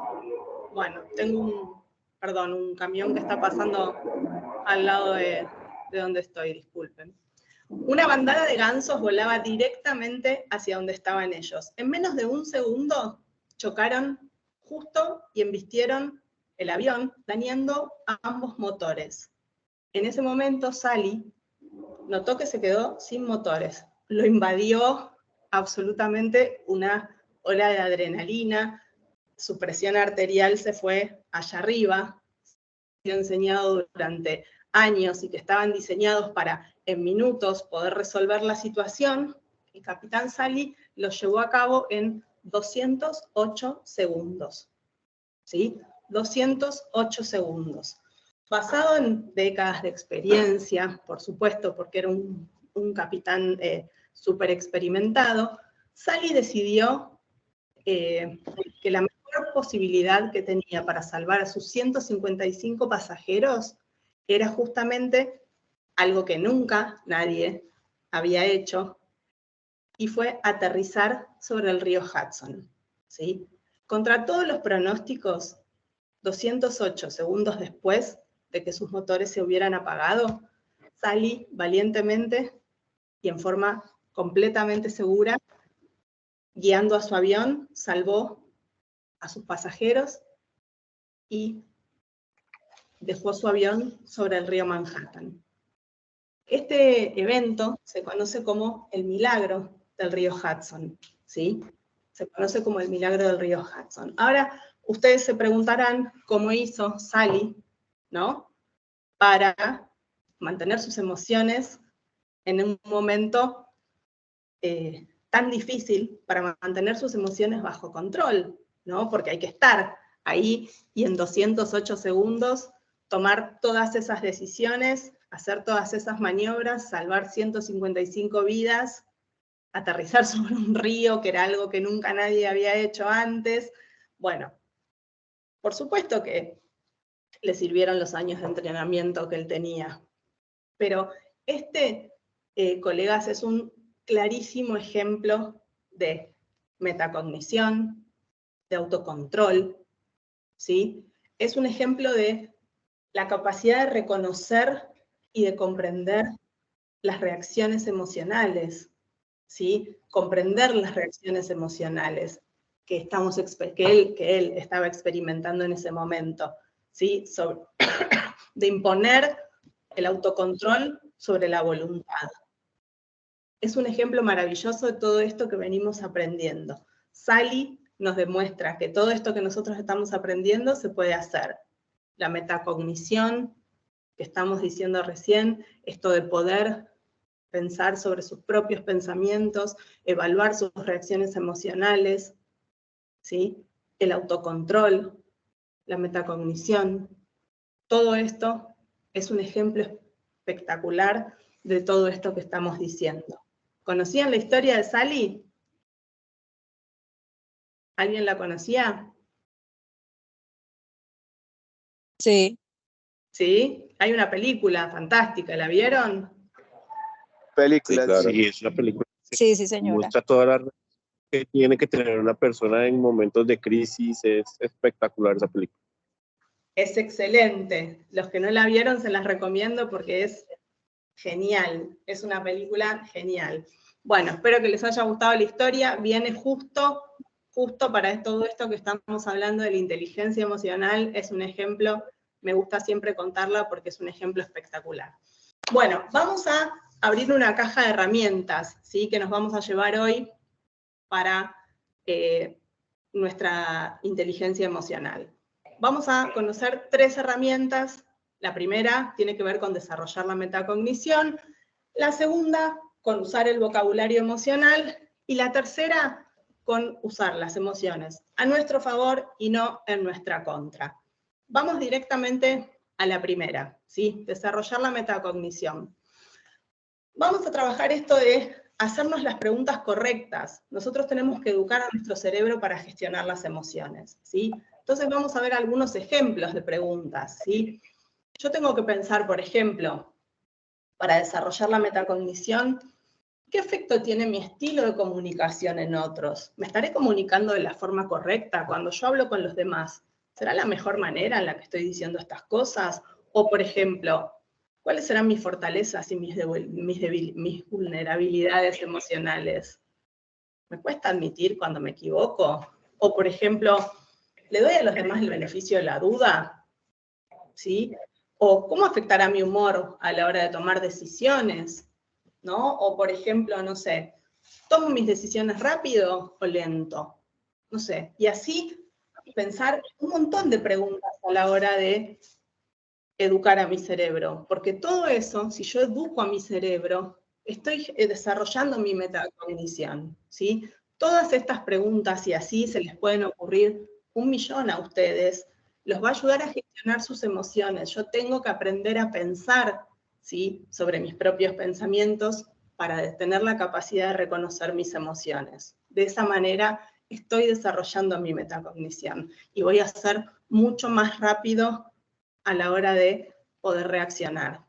Bueno, tengo un camión que está pasando al lado de donde estoy, disculpen. Una bandada de gansos volaba directamente hacia donde estaban ellos. En menos de un segundo chocaron justo y embistieron el avión, dañando a ambos motores. En ese momento Sally notó que se quedó sin motores. Lo invadió absolutamente una ola de adrenalina, su presión arterial se fue allá arriba, se ha enseñado durante años y que estaban diseñados para en minutos poder resolver la situación. El capitán Sally lo llevó a cabo en 208 segundos. ¿Sí? 208 segundos. Basado en décadas de experiencia, por supuesto, porque era un capitán súper experimentado, Sally decidió que la mejor posibilidad que tenía para salvar a sus 155 pasajeros era justamente algo que nunca nadie había hecho, y fue aterrizar sobre el río Hudson. ¿Sí? Contra todos los pronósticos, 208 segundos después de que sus motores se hubieran apagado, Sally valientemente y en forma completamente segura, guiando a su avión, salvó a sus pasajeros y dejó su avión sobre el río Manhattan. Este evento se conoce como el milagro del río Hudson, ¿sí? Se conoce como el milagro del río Hudson. Ahora, ustedes se preguntarán cómo hizo Sally, ¿no? Para mantener sus emociones en un momento tan difícil, para mantener sus emociones bajo control, ¿no? Porque hay que estar ahí y en 208 segundos tomar todas esas decisiones, hacer todas esas maniobras, salvar 155 vidas, aterrizar sobre un río, que era algo que nunca nadie había hecho antes. Bueno, por supuesto que le sirvieron los años de entrenamiento que él tenía. Pero colegas, es un clarísimo ejemplo de metacognición, de autocontrol, ¿sí? Es un ejemplo de la capacidad de reconocer y de comprender las reacciones emocionales, ¿sí? Comprender las reacciones emocionales que él estaba experimentando en ese momento. ¿sí? De imponer el autocontrol sobre la voluntad. Es un ejemplo maravilloso de todo esto que venimos aprendiendo. Sally nos demuestra que todo esto que nosotros estamos aprendiendo se puede hacer. La metacognición, que estamos diciendo recién, esto de poder pensar sobre sus propios pensamientos, evaluar sus reacciones emocionales, ¿sí? El autocontrol, la metacognición, todo esto es un ejemplo espectacular de todo esto que estamos diciendo. ¿Conocían la historia de Sally? ¿Alguien la conocía? Sí. ¿Sí? Hay una película fantástica, ¿la vieron? Película, Sí, claro. sí. Es una película Sí, sí, señora. muestra toda la que tiene que tener una persona en momentos de crisis. Es espectacular esa película. Es excelente. Los que no la vieron se las recomiendo porque es genial. Es una película genial. Bueno, espero que les haya gustado la historia. Viene justo para todo esto que estamos hablando de la inteligencia emocional. Es un ejemplo, me gusta siempre contarla porque es un ejemplo espectacular. Bueno, vamos a abrir una caja de herramientas, ¿sí? Que nos vamos a llevar hoy para nuestra inteligencia emocional. Vamos a conocer 3 herramientas. La primera tiene que ver con desarrollar la metacognición, la segunda con usar el vocabulario emocional y la tercera con usar las emociones a nuestro favor y no en nuestra contra. Vamos directamente a la primera, ¿sí? Desarrollar la metacognición. Vamos a trabajar esto de hacernos las preguntas correctas. Nosotros tenemos que educar a nuestro cerebro para gestionar las emociones, ¿sí? Entonces vamos a ver algunos ejemplos de preguntas, ¿sí? Yo tengo que pensar, por ejemplo, para desarrollar la metacognición, ¿qué efecto tiene mi estilo de comunicación en otros? ¿Me estaré comunicando de la forma correcta? Cuando yo hablo con los demás, ¿será la mejor manera en la que estoy diciendo estas cosas? O, por ejemplo, ¿cuáles serán mis fortalezas y mis vulnerabilidades emocionales? ¿Me cuesta admitir cuando me equivoco? O, por ejemplo, ¿le doy a los demás el beneficio de la duda? ¿Sí? O, ¿cómo afectará mi humor a la hora de tomar decisiones? ¿No? O, por ejemplo, no sé, ¿tomo mis decisiones rápido o lento? No sé. Y así pensar un montón de preguntas a la hora de educar a mi cerebro, porque todo eso, si yo educo a mi cerebro, estoy desarrollando mi metacognición, ¿sí? Todas estas preguntas, y así se les pueden ocurrir 1.000.000 a ustedes, los va a ayudar a gestionar sus emociones. Yo tengo que aprender a pensar, ¿sí? Sobre mis propios pensamientos para tener la capacidad de reconocer mis emociones. De esa manera estoy desarrollando mi metacognición y voy a ser mucho más rápido a la hora de poder reaccionar.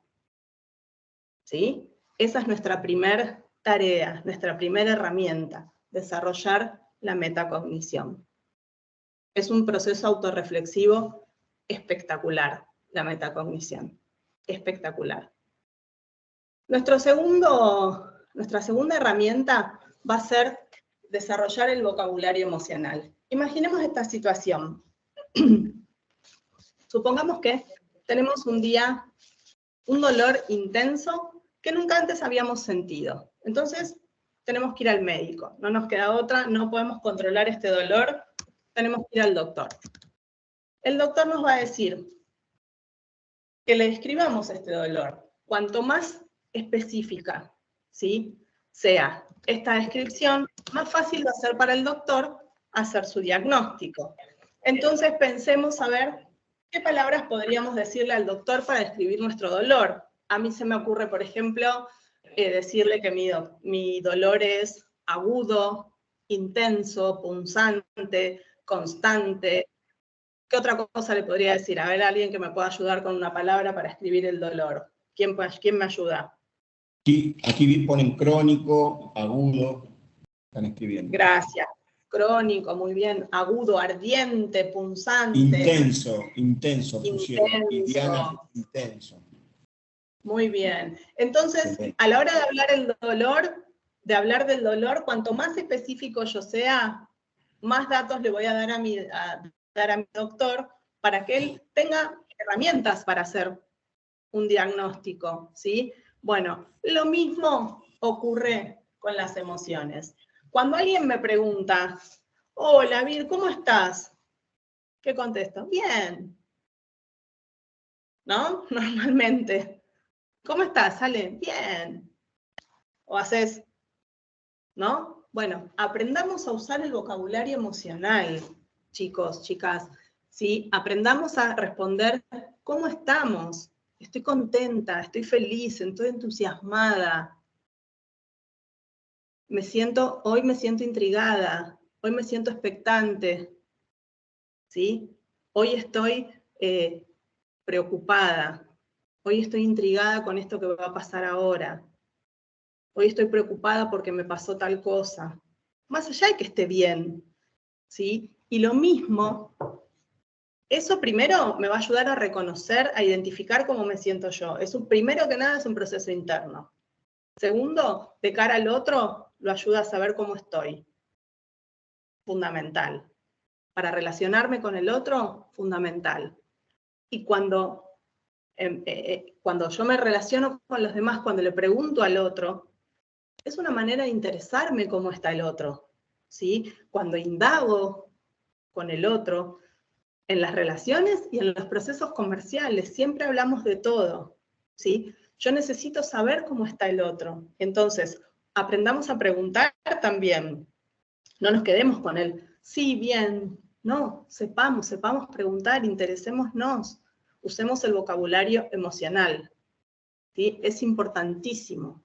¿Sí? Esa es nuestra primera tarea, nuestra primera herramienta, desarrollar la metacognición. Es un proceso autorreflexivo espectacular, la metacognición. Espectacular. Nuestra segunda herramienta va a ser desarrollar el vocabulario emocional. Imaginemos esta situación. Supongamos que tenemos un día, un dolor intenso que nunca antes habíamos sentido. Entonces, tenemos que ir al médico. No nos queda otra, no podemos controlar este dolor, tenemos que ir al doctor. El doctor nos va a decir que le describamos este dolor. Cuanto más específica, ¿sí? sea esta descripción, más fácil va a ser para el doctor hacer su diagnóstico. Entonces, pensemos a ver ¿qué palabras podríamos decirle al doctor para describir nuestro dolor? A mí se me ocurre, por ejemplo, decirle que mi dolor es agudo, intenso, punzante, constante. ¿Qué otra cosa le podría decir? A ver, alguien que me pueda ayudar con una palabra para escribir el dolor. ¿Quién me ayuda? Aquí ponen crónico, agudo, están escribiendo. Gracias. Crónico, muy bien. Agudo, ardiente, punzante. Intenso pusieron. Diana, intenso. Muy bien. Entonces, a la hora de hablar del dolor, cuanto más específico yo sea, más datos le voy a dar a mi doctor para que él tenga herramientas para hacer un diagnóstico, ¿sí? Bueno, lo mismo ocurre con las emociones. Cuando alguien me pregunta, hola, Vir, ¿cómo estás? ¿Qué contesto? Bien. ¿No? Normalmente. ¿Cómo estás, Ale? Bien. O haces, ¿no? Bueno, aprendamos a usar el vocabulario emocional, chicos, chicas, ¿sí? Aprendamos a responder, ¿cómo estamos? Estoy contenta, estoy feliz, estoy entusiasmada. Hoy me siento intrigada, hoy me siento expectante, ¿sí? Hoy estoy preocupada, hoy estoy intrigada con esto que va a pasar ahora. Hoy estoy preocupada porque me pasó tal cosa. Más allá de que esté bien, ¿sí? Y lo mismo, eso primero me va a ayudar a reconocer, a identificar cómo me siento yo. Primero que nada es un proceso interno. Segundo, de cara al otro, lo ayuda a saber cómo estoy. Fundamental. Para relacionarme con el otro, fundamental. Y cuando yo me relaciono con los demás, cuando le pregunto al otro, es una manera de interesarme cómo está el otro, ¿sí? Cuando indago con el otro, en las relaciones y en los procesos comerciales, siempre hablamos de todo, ¿sí? Yo necesito saber cómo está el otro. Entonces, aprendamos a preguntar también. No nos quedemos con el, sí, bien, no, sepamos preguntar, interesémonos, usemos el vocabulario emocional, ¿sí? Es importantísimo.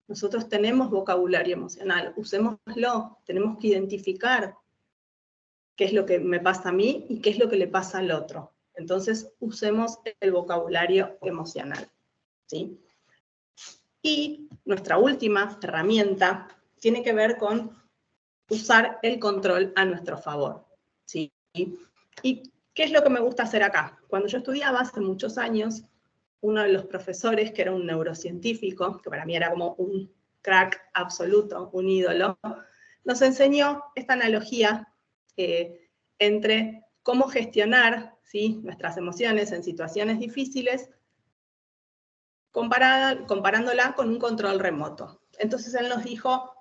Nosotros tenemos vocabulario emocional, usémoslo, tenemos que identificar qué es lo que me pasa a mí y qué es lo que le pasa al otro. Entonces, usemos el vocabulario emocional, ¿sí? Y nuestra última herramienta tiene que ver con usar el control a nuestro favor, ¿sí? ¿Y qué es lo que me gusta hacer acá? Cuando yo estudiaba hace muchos años, uno de los profesores, que era un neurocientífico, que para mí era como un crack absoluto, un ídolo, nos enseñó esta analogía entre cómo gestionar, ¿sí?, nuestras emociones en situaciones difíciles, comparándola con un control remoto. Entonces él nos dijo,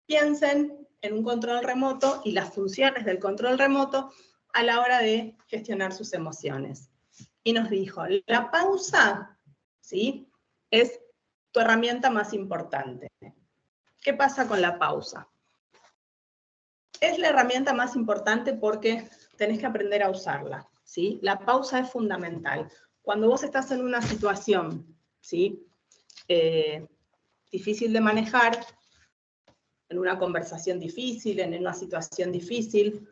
piensen en un control remoto y las funciones del control remoto a la hora de gestionar sus emociones. Y nos dijo, la pausa, ¿sí?, es tu herramienta más importante. ¿Qué pasa con la pausa? Es la herramienta más importante porque tenés que aprender a usarla, ¿sí? La pausa es fundamental. Cuando vos estás en una situación, ¿sí?, difícil de manejar, en una conversación difícil, en una situación difícil,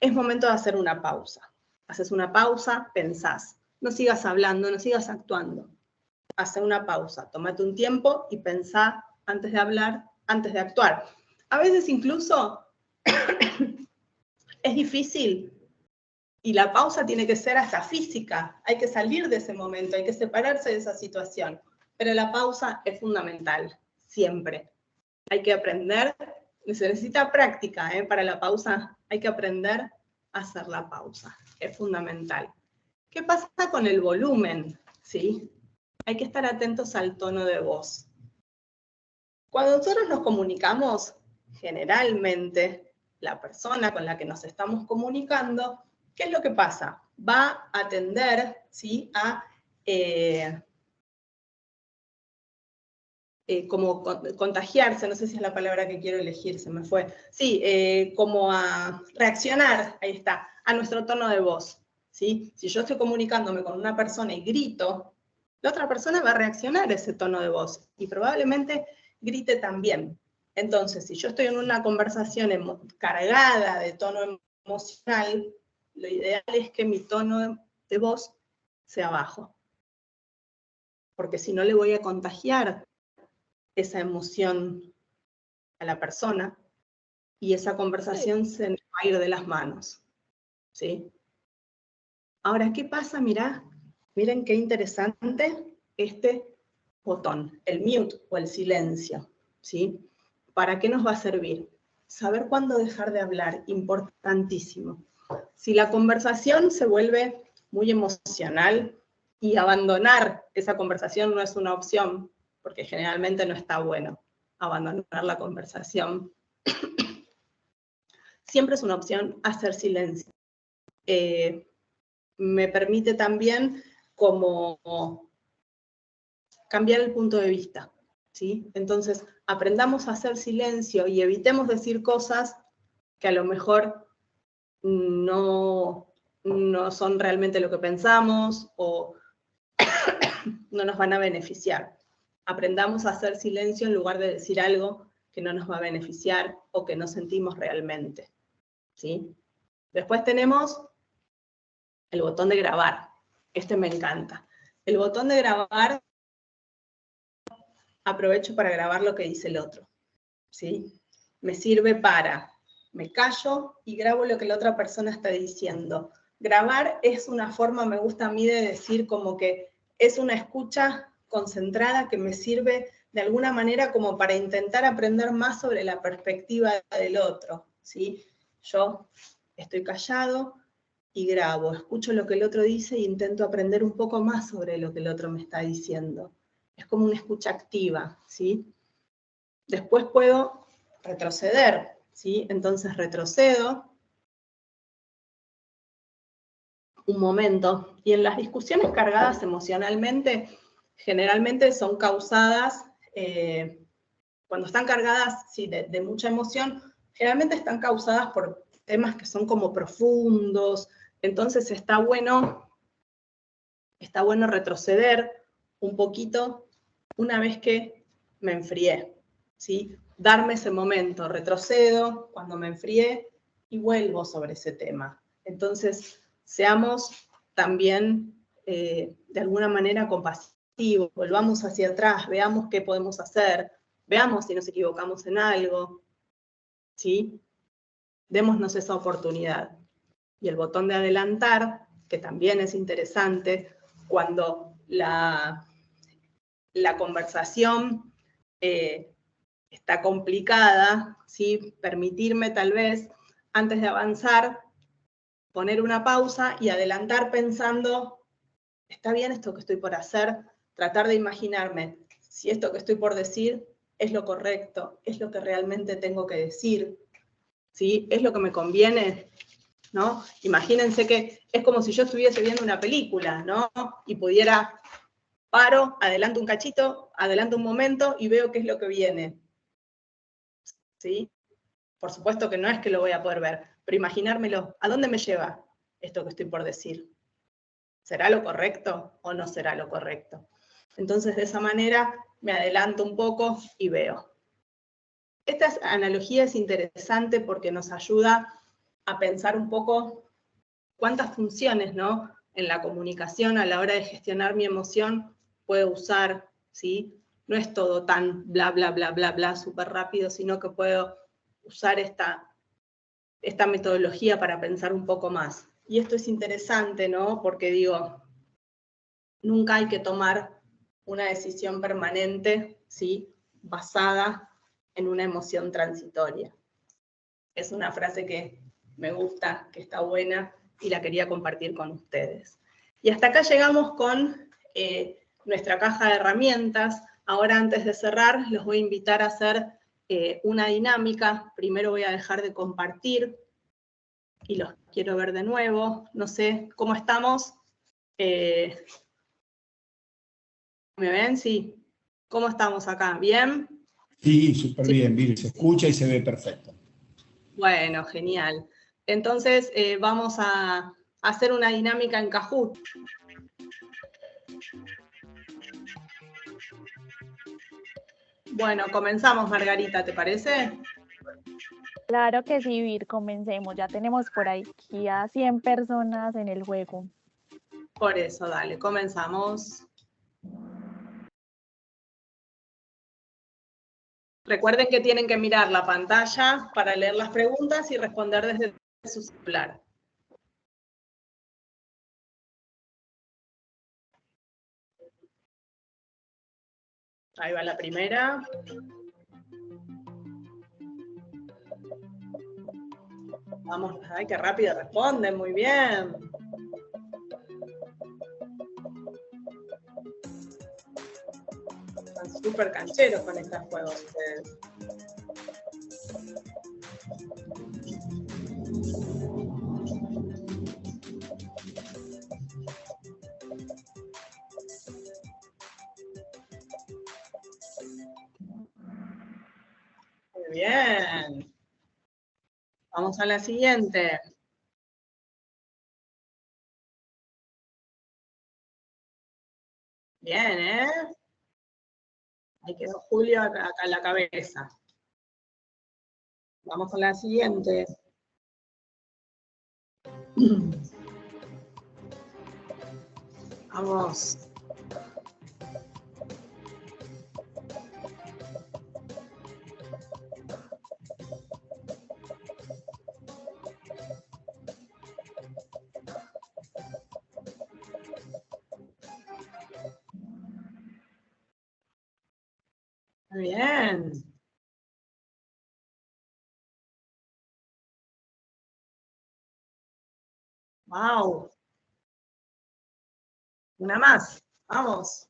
es momento de hacer una pausa. Haces una pausa, pensás. No sigas hablando, no sigas actuando. Hace una pausa, tómate un tiempo y pensá antes de hablar, antes de actuar. A veces incluso es difícil y la pausa tiene que ser hasta física. Hay que salir de ese momento, hay que separarse de esa situación. Pero la pausa es fundamental, siempre. Hay que aprender, se necesita práctica, para la pausa hay que aprender a hacer la pausa, es fundamental. ¿Qué pasa con el volumen? ¿Sí? Hay que estar atentos al tono de voz. Cuando nosotros nos comunicamos, generalmente, la persona con la que nos estamos comunicando, ¿qué es lo que pasa? Va a tender, ¿sí?, a como contagiarse, no sé si es la palabra que quiero elegir, se me fue. Sí, como a reaccionar, ahí está, a nuestro tono de voz, ¿sí? Si yo estoy comunicándome con una persona y grito, la otra persona va a reaccionar a ese tono de voz y probablemente grite también. Entonces, si yo estoy en una conversación cargada de tono emocional, lo ideal es que mi tono de voz sea bajo, porque si no le voy a contagiar esa emoción a la persona y esa conversación se nos va a ir de las manos, ¿sí? Ahora, ¿qué pasa? Miren qué interesante este botón, el mute o el silencio, ¿sí? ¿Para qué nos va a servir? Saber cuándo dejar de hablar, importantísimo. Si la conversación se vuelve muy emocional y abandonar esa conversación no es una opción, porque generalmente no está bueno abandonar la conversación, siempre es una opción hacer silencio. Me permite también como cambiar el punto de vista, ¿sí? Entonces, aprendamos a hacer silencio y evitemos decir cosas que a lo mejor no son realmente lo que pensamos o no nos van a beneficiar. Aprendamos a hacer silencio en lugar de decir algo que no nos va a beneficiar o que no sentimos realmente, ¿sí? Después tenemos el botón de grabar. Este me encanta. El botón de grabar, aprovecho para grabar lo que dice el otro, ¿sí? Me sirve me callo y grabo lo que la otra persona está diciendo. Grabar es una forma, me gusta a mí, de decir como que es una escucha concentrada que me sirve de alguna manera como para intentar aprender más sobre la perspectiva del otro, ¿sí? Yo estoy callado y grabo, escucho lo que el otro dice e intento aprender un poco más sobre lo que el otro me está diciendo. Es como una escucha activa, ¿sí? Después puedo retroceder, ¿sí? Entonces retrocedo un momento, y en las discusiones cargadas emocionalmente, generalmente son causadas, cuando están cargadas, sí, de mucha emoción, generalmente están causadas por temas que son como profundos, entonces está bueno retroceder un poquito una vez que me enfrié, ¿sí? Darme ese momento, retrocedo cuando me enfrié y vuelvo sobre ese tema. Entonces, seamos también de alguna manera compasivos, volvamos hacia atrás, veamos qué podemos hacer, veamos si nos equivocamos en algo, ¿sí? Démonos esa oportunidad. Y el botón de adelantar, que también es interesante, cuando la conversación está complicada, ¿sí? Permitirme tal vez, antes de avanzar, poner una pausa y adelantar pensando, ¿está bien esto que estoy por hacer? Tratar de imaginarme si esto que estoy por decir es lo correcto, es lo que realmente tengo que decir, ¿sí? ¿Es lo que me conviene? ¿No? Imagínense que es como si yo estuviese viendo una película, ¿no? Y pudiera, paro, adelanto un cachito, adelanto un momento y veo qué es lo que viene, ¿sí? Por supuesto que no es que lo voy a poder ver, pero imaginármelo, ¿a dónde me lleva esto que estoy por decir? ¿Será lo correcto o no será lo correcto? Entonces, de esa manera, me adelanto un poco y veo. Esta analogía es interesante porque nos ayuda a pensar un poco cuántas funciones, ¿no?, en la comunicación a la hora de gestionar mi emoción puedo usar, ¿sí? No es todo tan bla, bla, bla, bla, bla, súper rápido, sino que puedo usar esta metodología para pensar un poco más. Y esto es interesante, ¿no? Porque digo, nunca hay que tomar una decisión permanente, ¿sí?, basada en una emoción transitoria. Es una frase que me gusta, que está buena, y la quería compartir con ustedes. Y hasta acá llegamos con nuestra caja de herramientas. Ahora, antes de cerrar, los voy a invitar a hacer una dinámica. Primero voy a dejar de compartir y los quiero ver de nuevo. No sé, ¿cómo estamos? ¿Me ven? Sí. ¿Cómo estamos acá? ¿Bien? Sí, súper Sí. bien, Vir, se escucha y se ve perfecto. Bueno, genial. Entonces, vamos a hacer una dinámica en Kahoot. Bueno, comenzamos, Margarita, ¿te parece? Claro que sí, Vir, comencemos. Ya tenemos por aquí a 100 personas en el juego. Por eso, dale, comenzamos. Recuerden que tienen que mirar la pantalla para leer las preguntas y responder desde su celular. Ahí va la primera. Vamos, ay, qué rápido responden, muy bien. Están súper cancheros con estos juegos ustedes. Muy bien. Vamos a la siguiente. Bien, ¿eh? Ahí quedó Julio acá en la cabeza. Vamos con la siguiente. Vamos. Muy bien. Wow. Una más. Vamos.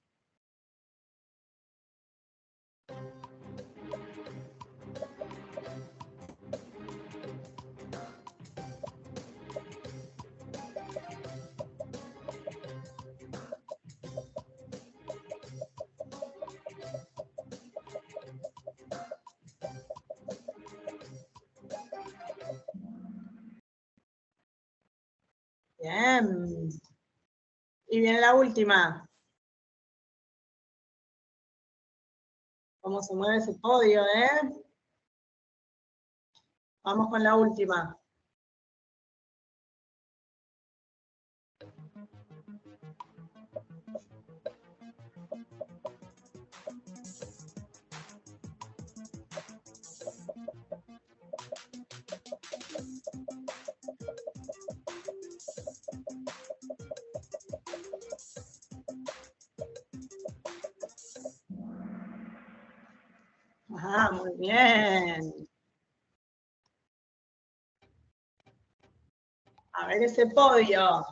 Bien. Y viene la última. ¿Cómo se mueve ese podio, eh? Vamos con la última. Ajá, muy bien. A ver ese podio.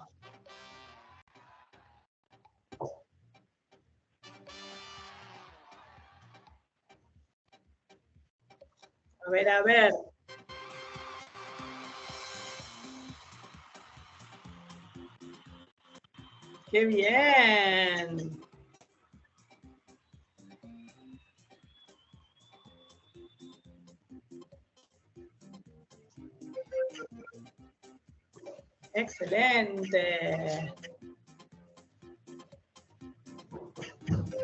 A ver, a ver. ¡Qué bien! Excelente.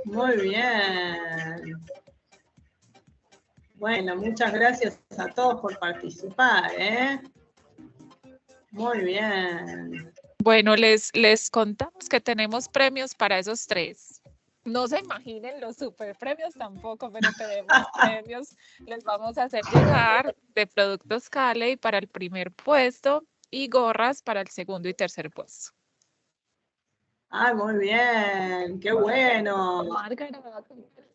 Muy bien. Bueno, muchas gracias a todos por participar, ¿eh? Muy bien. Bueno, les contamos que tenemos premios para esos tres. No se imaginen los super premios tampoco, pero tenemos premios. Les vamos a hacer llegar de productos Cali para el primer puesto y gorras para el segundo y tercer puesto. ¡Ay, muy bien! ¡Qué bueno! Margarita,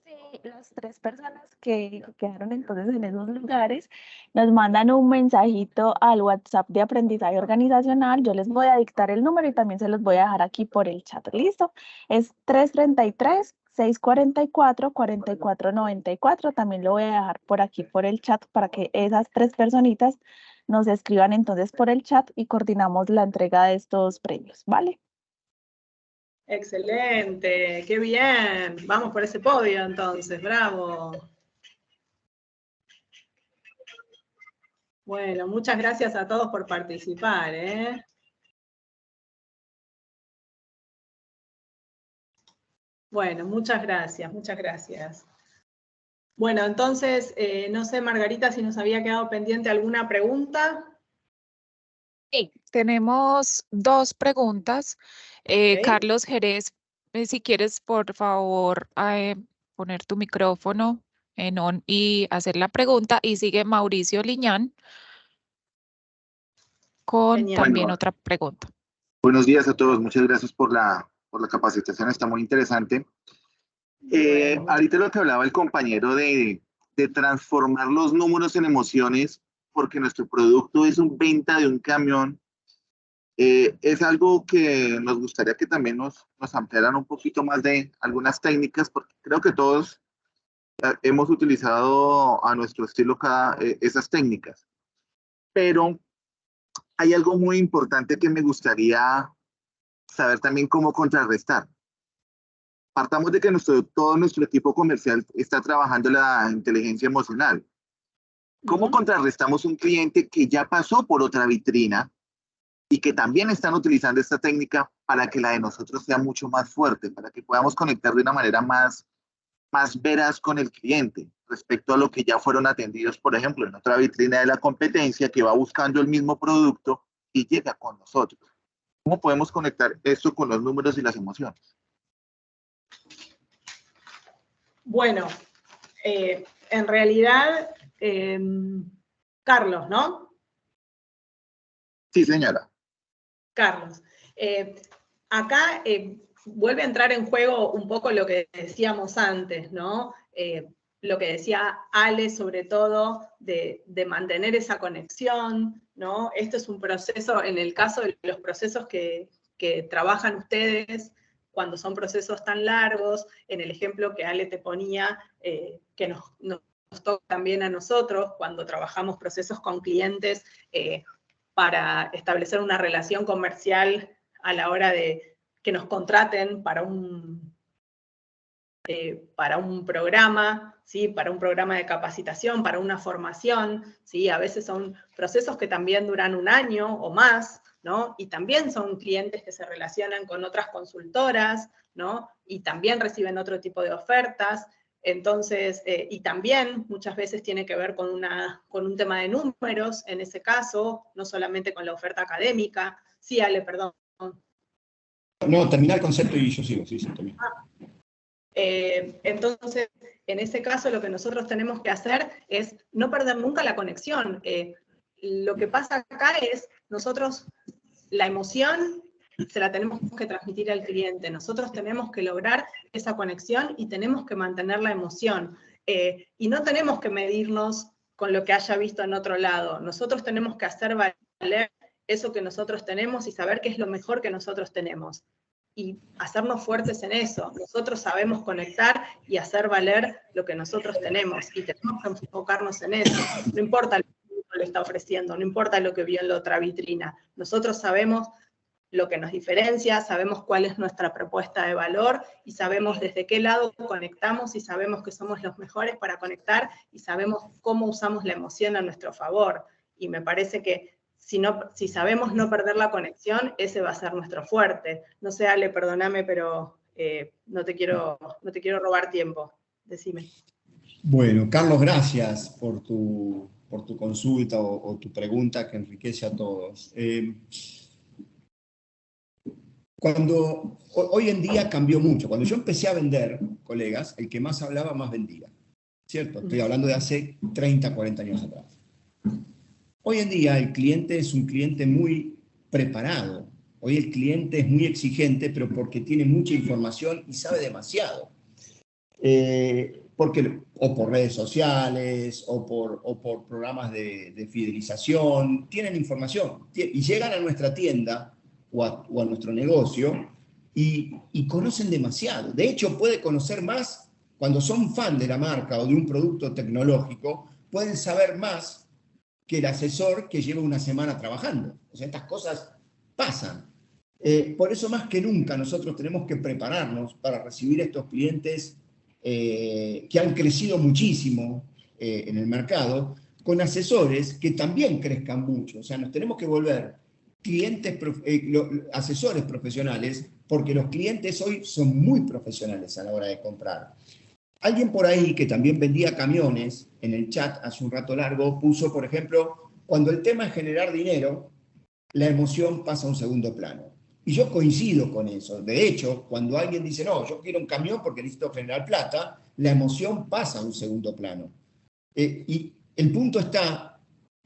sí, las tres personas que quedaron entonces en esos lugares nos mandan un mensajito al WhatsApp de aprendizaje organizacional. Yo les voy a dictar el número y también se los voy a dejar aquí por el chat. ¿Listo? Es 333-644-4494. También lo voy a dejar por aquí por el chat para que esas tres personitas nos escriban entonces por el chat y coordinamos la entrega de estos premios, ¿vale? Excelente, qué bien. Vamos por ese podio entonces, bravo. Bueno, muchas gracias a todos por participar, ¿eh? Bueno, muchas gracias, muchas gracias. Bueno, entonces, no sé, Margarita, si nos había quedado pendiente alguna pregunta. Sí, tenemos dos preguntas. Ok. Carlos Jerez, si quieres, por favor, poner tu micrófono en on y hacer la pregunta. Y sigue Mauricio Liñán con Genial. también Bueno, otra pregunta. buenos días a todos, muchas gracias por la capacitación, está muy interesante. Bueno, Ahorita lo que hablaba el compañero de transformar los números en emociones, porque nuestro producto es un venta de un camión, es algo que nos gustaría que también nos ampliaran un poquito más de algunas técnicas, porque creo que todos hemos utilizado a nuestro estilo esas técnicas. Pero hay algo muy importante que me gustaría saber también cómo contrarrestar. Partamos de que todo nuestro equipo comercial está trabajando la inteligencia emocional. ¿Cómo contrarrestamos un cliente que ya pasó por otra vitrina y que también están utilizando esta técnica para que la de nosotros sea mucho más fuerte, para que podamos conectar de una manera más veraz con el cliente respecto a lo que ya fueron atendidos, por ejemplo, en otra vitrina de la competencia que va buscando el mismo producto y llega con nosotros? ¿Cómo podemos conectar esto con los números y las emociones? Bueno, en realidad, Carlos, ¿no? Sí, señora. Carlos. Acá vuelve a entrar en juego un poco lo que decíamos antes, ¿no? Lo que decía Ale, sobre todo, de mantener esa conexión, ¿no? Este es un proceso, en el caso de los procesos que trabajan ustedes, cuando son procesos tan largos, en el ejemplo que Ale te ponía, que nos toca también a nosotros, cuando trabajamos procesos con clientes para establecer una relación comercial a la hora de que nos contraten para un programa, ¿sí? Para un programa de capacitación, para una formación, ¿sí? A veces son procesos que también duran un año o más, ¿no? Y también son clientes que se relacionan con otras consultoras, ¿no? Y también reciben otro tipo de ofertas. Entonces, y también muchas veces tiene que ver con un tema de números, en ese caso, no solamente con la oferta académica. Sí, Ale, perdón. No, termina el concepto y yo sigo, sí, también. Entonces, en ese caso, lo que nosotros tenemos que hacer es no perder nunca la conexión. Lo que pasa acá es, nosotros, la emoción se la tenemos que transmitir al cliente. Nosotros tenemos que lograr esa conexión y tenemos que mantener la emoción. Y no tenemos que medirnos con lo que haya visto en otro lado. Nosotros tenemos que hacer valer eso que nosotros tenemos y saber qué es lo mejor que nosotros tenemos. Y hacernos fuertes en eso. Nosotros sabemos conectar y hacer valer lo que nosotros tenemos. Y tenemos que enfocarnos en eso. No importa lo que uno le está ofreciendo, no importa lo que vio en la otra vitrina. Nosotros sabemos lo que nos diferencia, sabemos cuál es nuestra propuesta de valor y sabemos desde qué lado conectamos y sabemos que somos los mejores para conectar y sabemos cómo usamos la emoción a nuestro favor. Y me parece que si sabemos no perder la conexión, ese va a ser nuestro fuerte. No sé, Ale, perdóname, pero no te quiero robar tiempo. Decime. Bueno, Carlos, gracias por tu consulta o tu pregunta que enriquece a todos. Hoy en día cambió mucho. Cuando yo empecé a vender, colegas, el que más hablaba, más vendía. ¿Cierto? Estoy hablando de hace 30, 40 años atrás. Hoy en día el cliente es un cliente muy preparado. Hoy el cliente es muy exigente, pero porque tiene mucha información y sabe demasiado. O por redes sociales, o por programas de fidelización, tienen información y llegan a nuestra tienda o a nuestro negocio y conocen demasiado. De hecho, puede conocer más cuando son fan de la marca o de un producto tecnológico, pueden saber más que el asesor que lleva una semana trabajando. O sea, estas cosas pasan. Por eso más que nunca nosotros tenemos que prepararnos para recibir estos clientes que han crecido muchísimo en el mercado, con asesores que también crezcan mucho. O sea, nos tenemos que volver asesores profesionales, porque los clientes hoy son muy profesionales a la hora de comprar. Alguien por ahí que también vendía camiones en el chat hace un rato largo puso, por ejemplo, cuando el tema es generar dinero, la emoción pasa a un segundo plano. Y yo coincido con eso. De hecho, cuando alguien dice, no, yo quiero un camión porque necesito generar plata, la emoción pasa a un segundo plano. Y el punto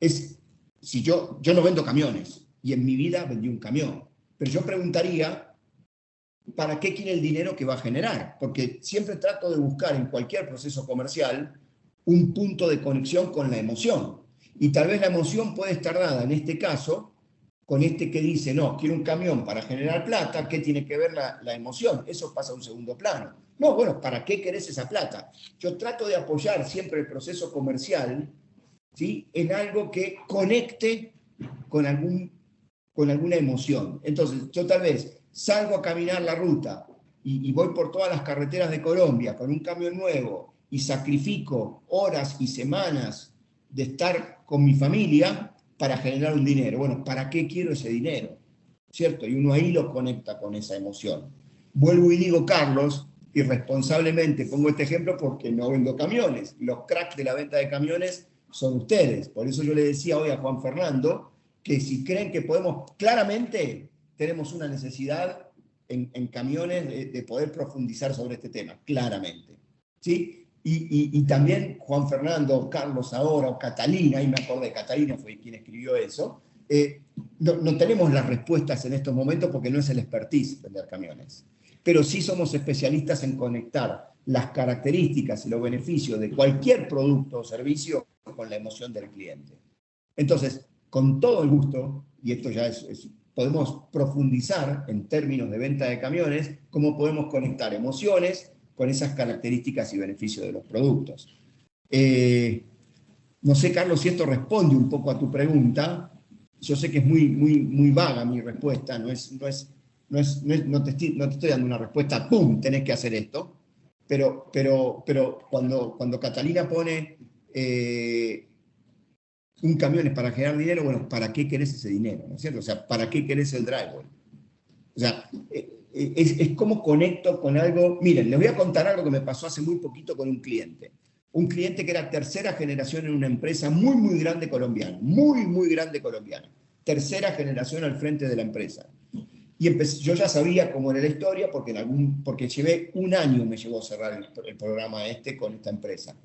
si yo no vendo camiones, y en mi vida vendí un camión, pero yo preguntaría, ¿para qué quiere el dinero que va a generar? Porque siempre trato de buscar en cualquier proceso comercial un punto de conexión con la emoción. Y tal vez la emoción puede estar dada, en este caso, con este que dice, no, quiero un camión para generar plata, ¿qué tiene que ver la emoción? Eso pasa a un segundo plano. No, bueno, ¿para qué querés esa plata? Yo trato de apoyar siempre el proceso comercial, ¿sí?, en algo que conecte con alguna emoción. Entonces, yo tal vez salgo a caminar la ruta y voy por todas las carreteras de Colombia con un camión nuevo y sacrifico horas y semanas de estar con mi familia para generar un dinero. Bueno, ¿para qué quiero ese dinero? ¿Cierto? Y uno ahí lo conecta con esa emoción. Vuelvo y digo, Carlos, irresponsablemente pongo este ejemplo porque no vendo camiones. Los cracks de la venta de camiones son ustedes. Por eso yo le decía hoy a Juan Fernando que si creen que podemos, claramente tenemos una necesidad en camiones de poder profundizar sobre este tema, claramente. ¿Sí? Y también Juan Fernando, Carlos ahora, o Catalina, y me acordé, Catalina fue quien escribió eso, no tenemos las respuestas en estos momentos porque no es el expertise vender camiones. Pero sí somos especialistas en conectar las características y los beneficios de cualquier producto o servicio con la emoción del cliente. Entonces, con todo el gusto, y esto ya podemos profundizar en términos de venta de camiones, cómo podemos conectar emociones con esas características y beneficios de los productos. No sé, Carlos, si esto responde un poco a tu pregunta. Yo sé que es muy vaga mi respuesta, no te estoy dando una respuesta, ¡pum!, tenés que hacer esto, pero cuando Catalina pone un camión es para generar dinero, bueno, ¿para qué querés ese dinero? ¿No es cierto? O sea, ¿para qué querés el drywall? O sea, es como conecto con algo. Miren, les voy a contar algo que me pasó hace muy poquito con un cliente. Un cliente que era tercera generación en una empresa muy grande colombiana, muy grande colombiana. Tercera generación al frente de la empresa. Y yo ya sabía cómo era la historia porque llevé un año, me llevó a cerrar el programa con esta empresa.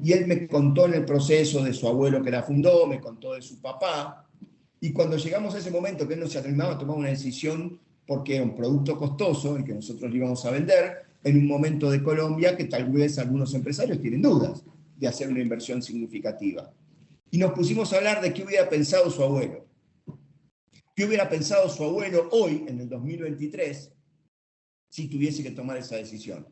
Y él me contó en el proceso de su abuelo que la fundó, me contó de su papá, y cuando llegamos a ese momento que él no se animaba a tomar una decisión porque era un producto costoso y que nosotros le íbamos a vender, en un momento de Colombia que tal vez algunos empresarios tienen dudas de hacer una inversión significativa. Y nos pusimos a hablar de qué hubiera pensado su abuelo. ¿Qué hubiera pensado su abuelo hoy, en el 2023, si tuviese que tomar esa decisión?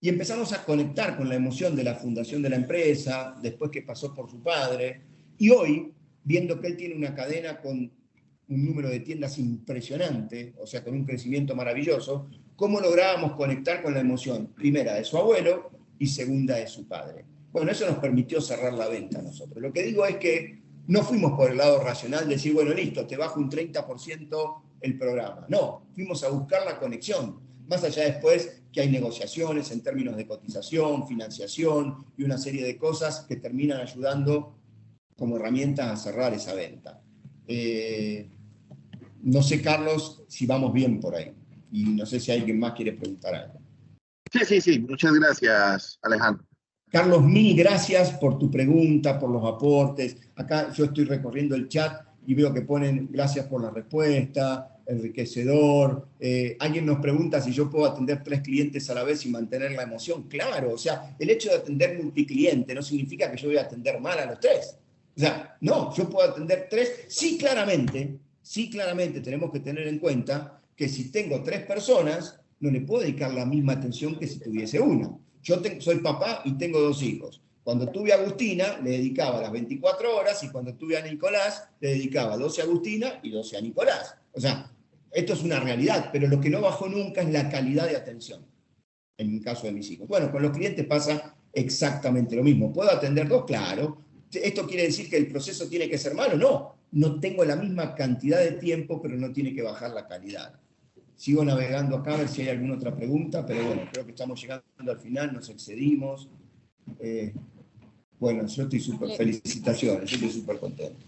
Y empezamos a conectar con la emoción de la fundación de la empresa, después que pasó por su padre, y hoy, viendo que él tiene una cadena con un número de tiendas impresionante, o sea, con un crecimiento maravilloso, ¿cómo lográbamos conectar con la emoción? Primera, de su abuelo, y segunda, de su padre. Bueno, eso nos permitió cerrar la venta a nosotros. Lo que digo es que no fuimos por el lado racional de decir, bueno, listo, te bajo un 30% el programa. No, fuimos a buscar la conexión. Más allá después que hay negociaciones en términos de cotización, financiación y una serie de cosas que terminan ayudando como herramientas a cerrar esa venta. No sé, Carlos, si vamos bien por ahí. Y no sé si alguien más quiere preguntar algo. Sí. Muchas gracias, Alejandro. Carlos, mil gracias por tu pregunta, por los aportes. Acá yo estoy recorriendo el chat y veo que ponen gracias por la respuesta, enriquecedor. Alguien nos pregunta si yo puedo atender 3 clientes a la vez y mantener la emoción. Claro, o sea, el hecho de atender multicliente no significa que yo voy a atender mal a los 3. O sea, no, yo puedo atender 3. Sí, claramente tenemos que tener en cuenta que si tengo 3 personas, no le puedo dedicar la misma atención que si tuviese una. Yo soy papá y tengo 2 hijos. Cuando tuve a Agustina, le dedicaba las 24 horas, y cuando tuve a Nicolás, le dedicaba 12 a Agustina y 12 a Nicolás. O sea, esto es una realidad, pero lo que no bajó nunca es la calidad de atención, en el caso de mis hijos. Bueno, con los clientes pasa exactamente lo mismo. ¿Puedo atender 2? Claro. ¿Esto quiere decir que el proceso tiene que ser malo? No. No tengo la misma cantidad de tiempo, pero no tiene que bajar la calidad. Sigo navegando acá a ver si hay alguna otra pregunta, pero bueno, creo que estamos llegando al final, nos excedimos. Bueno, yo estoy felicitaciones, yo estoy súper contento.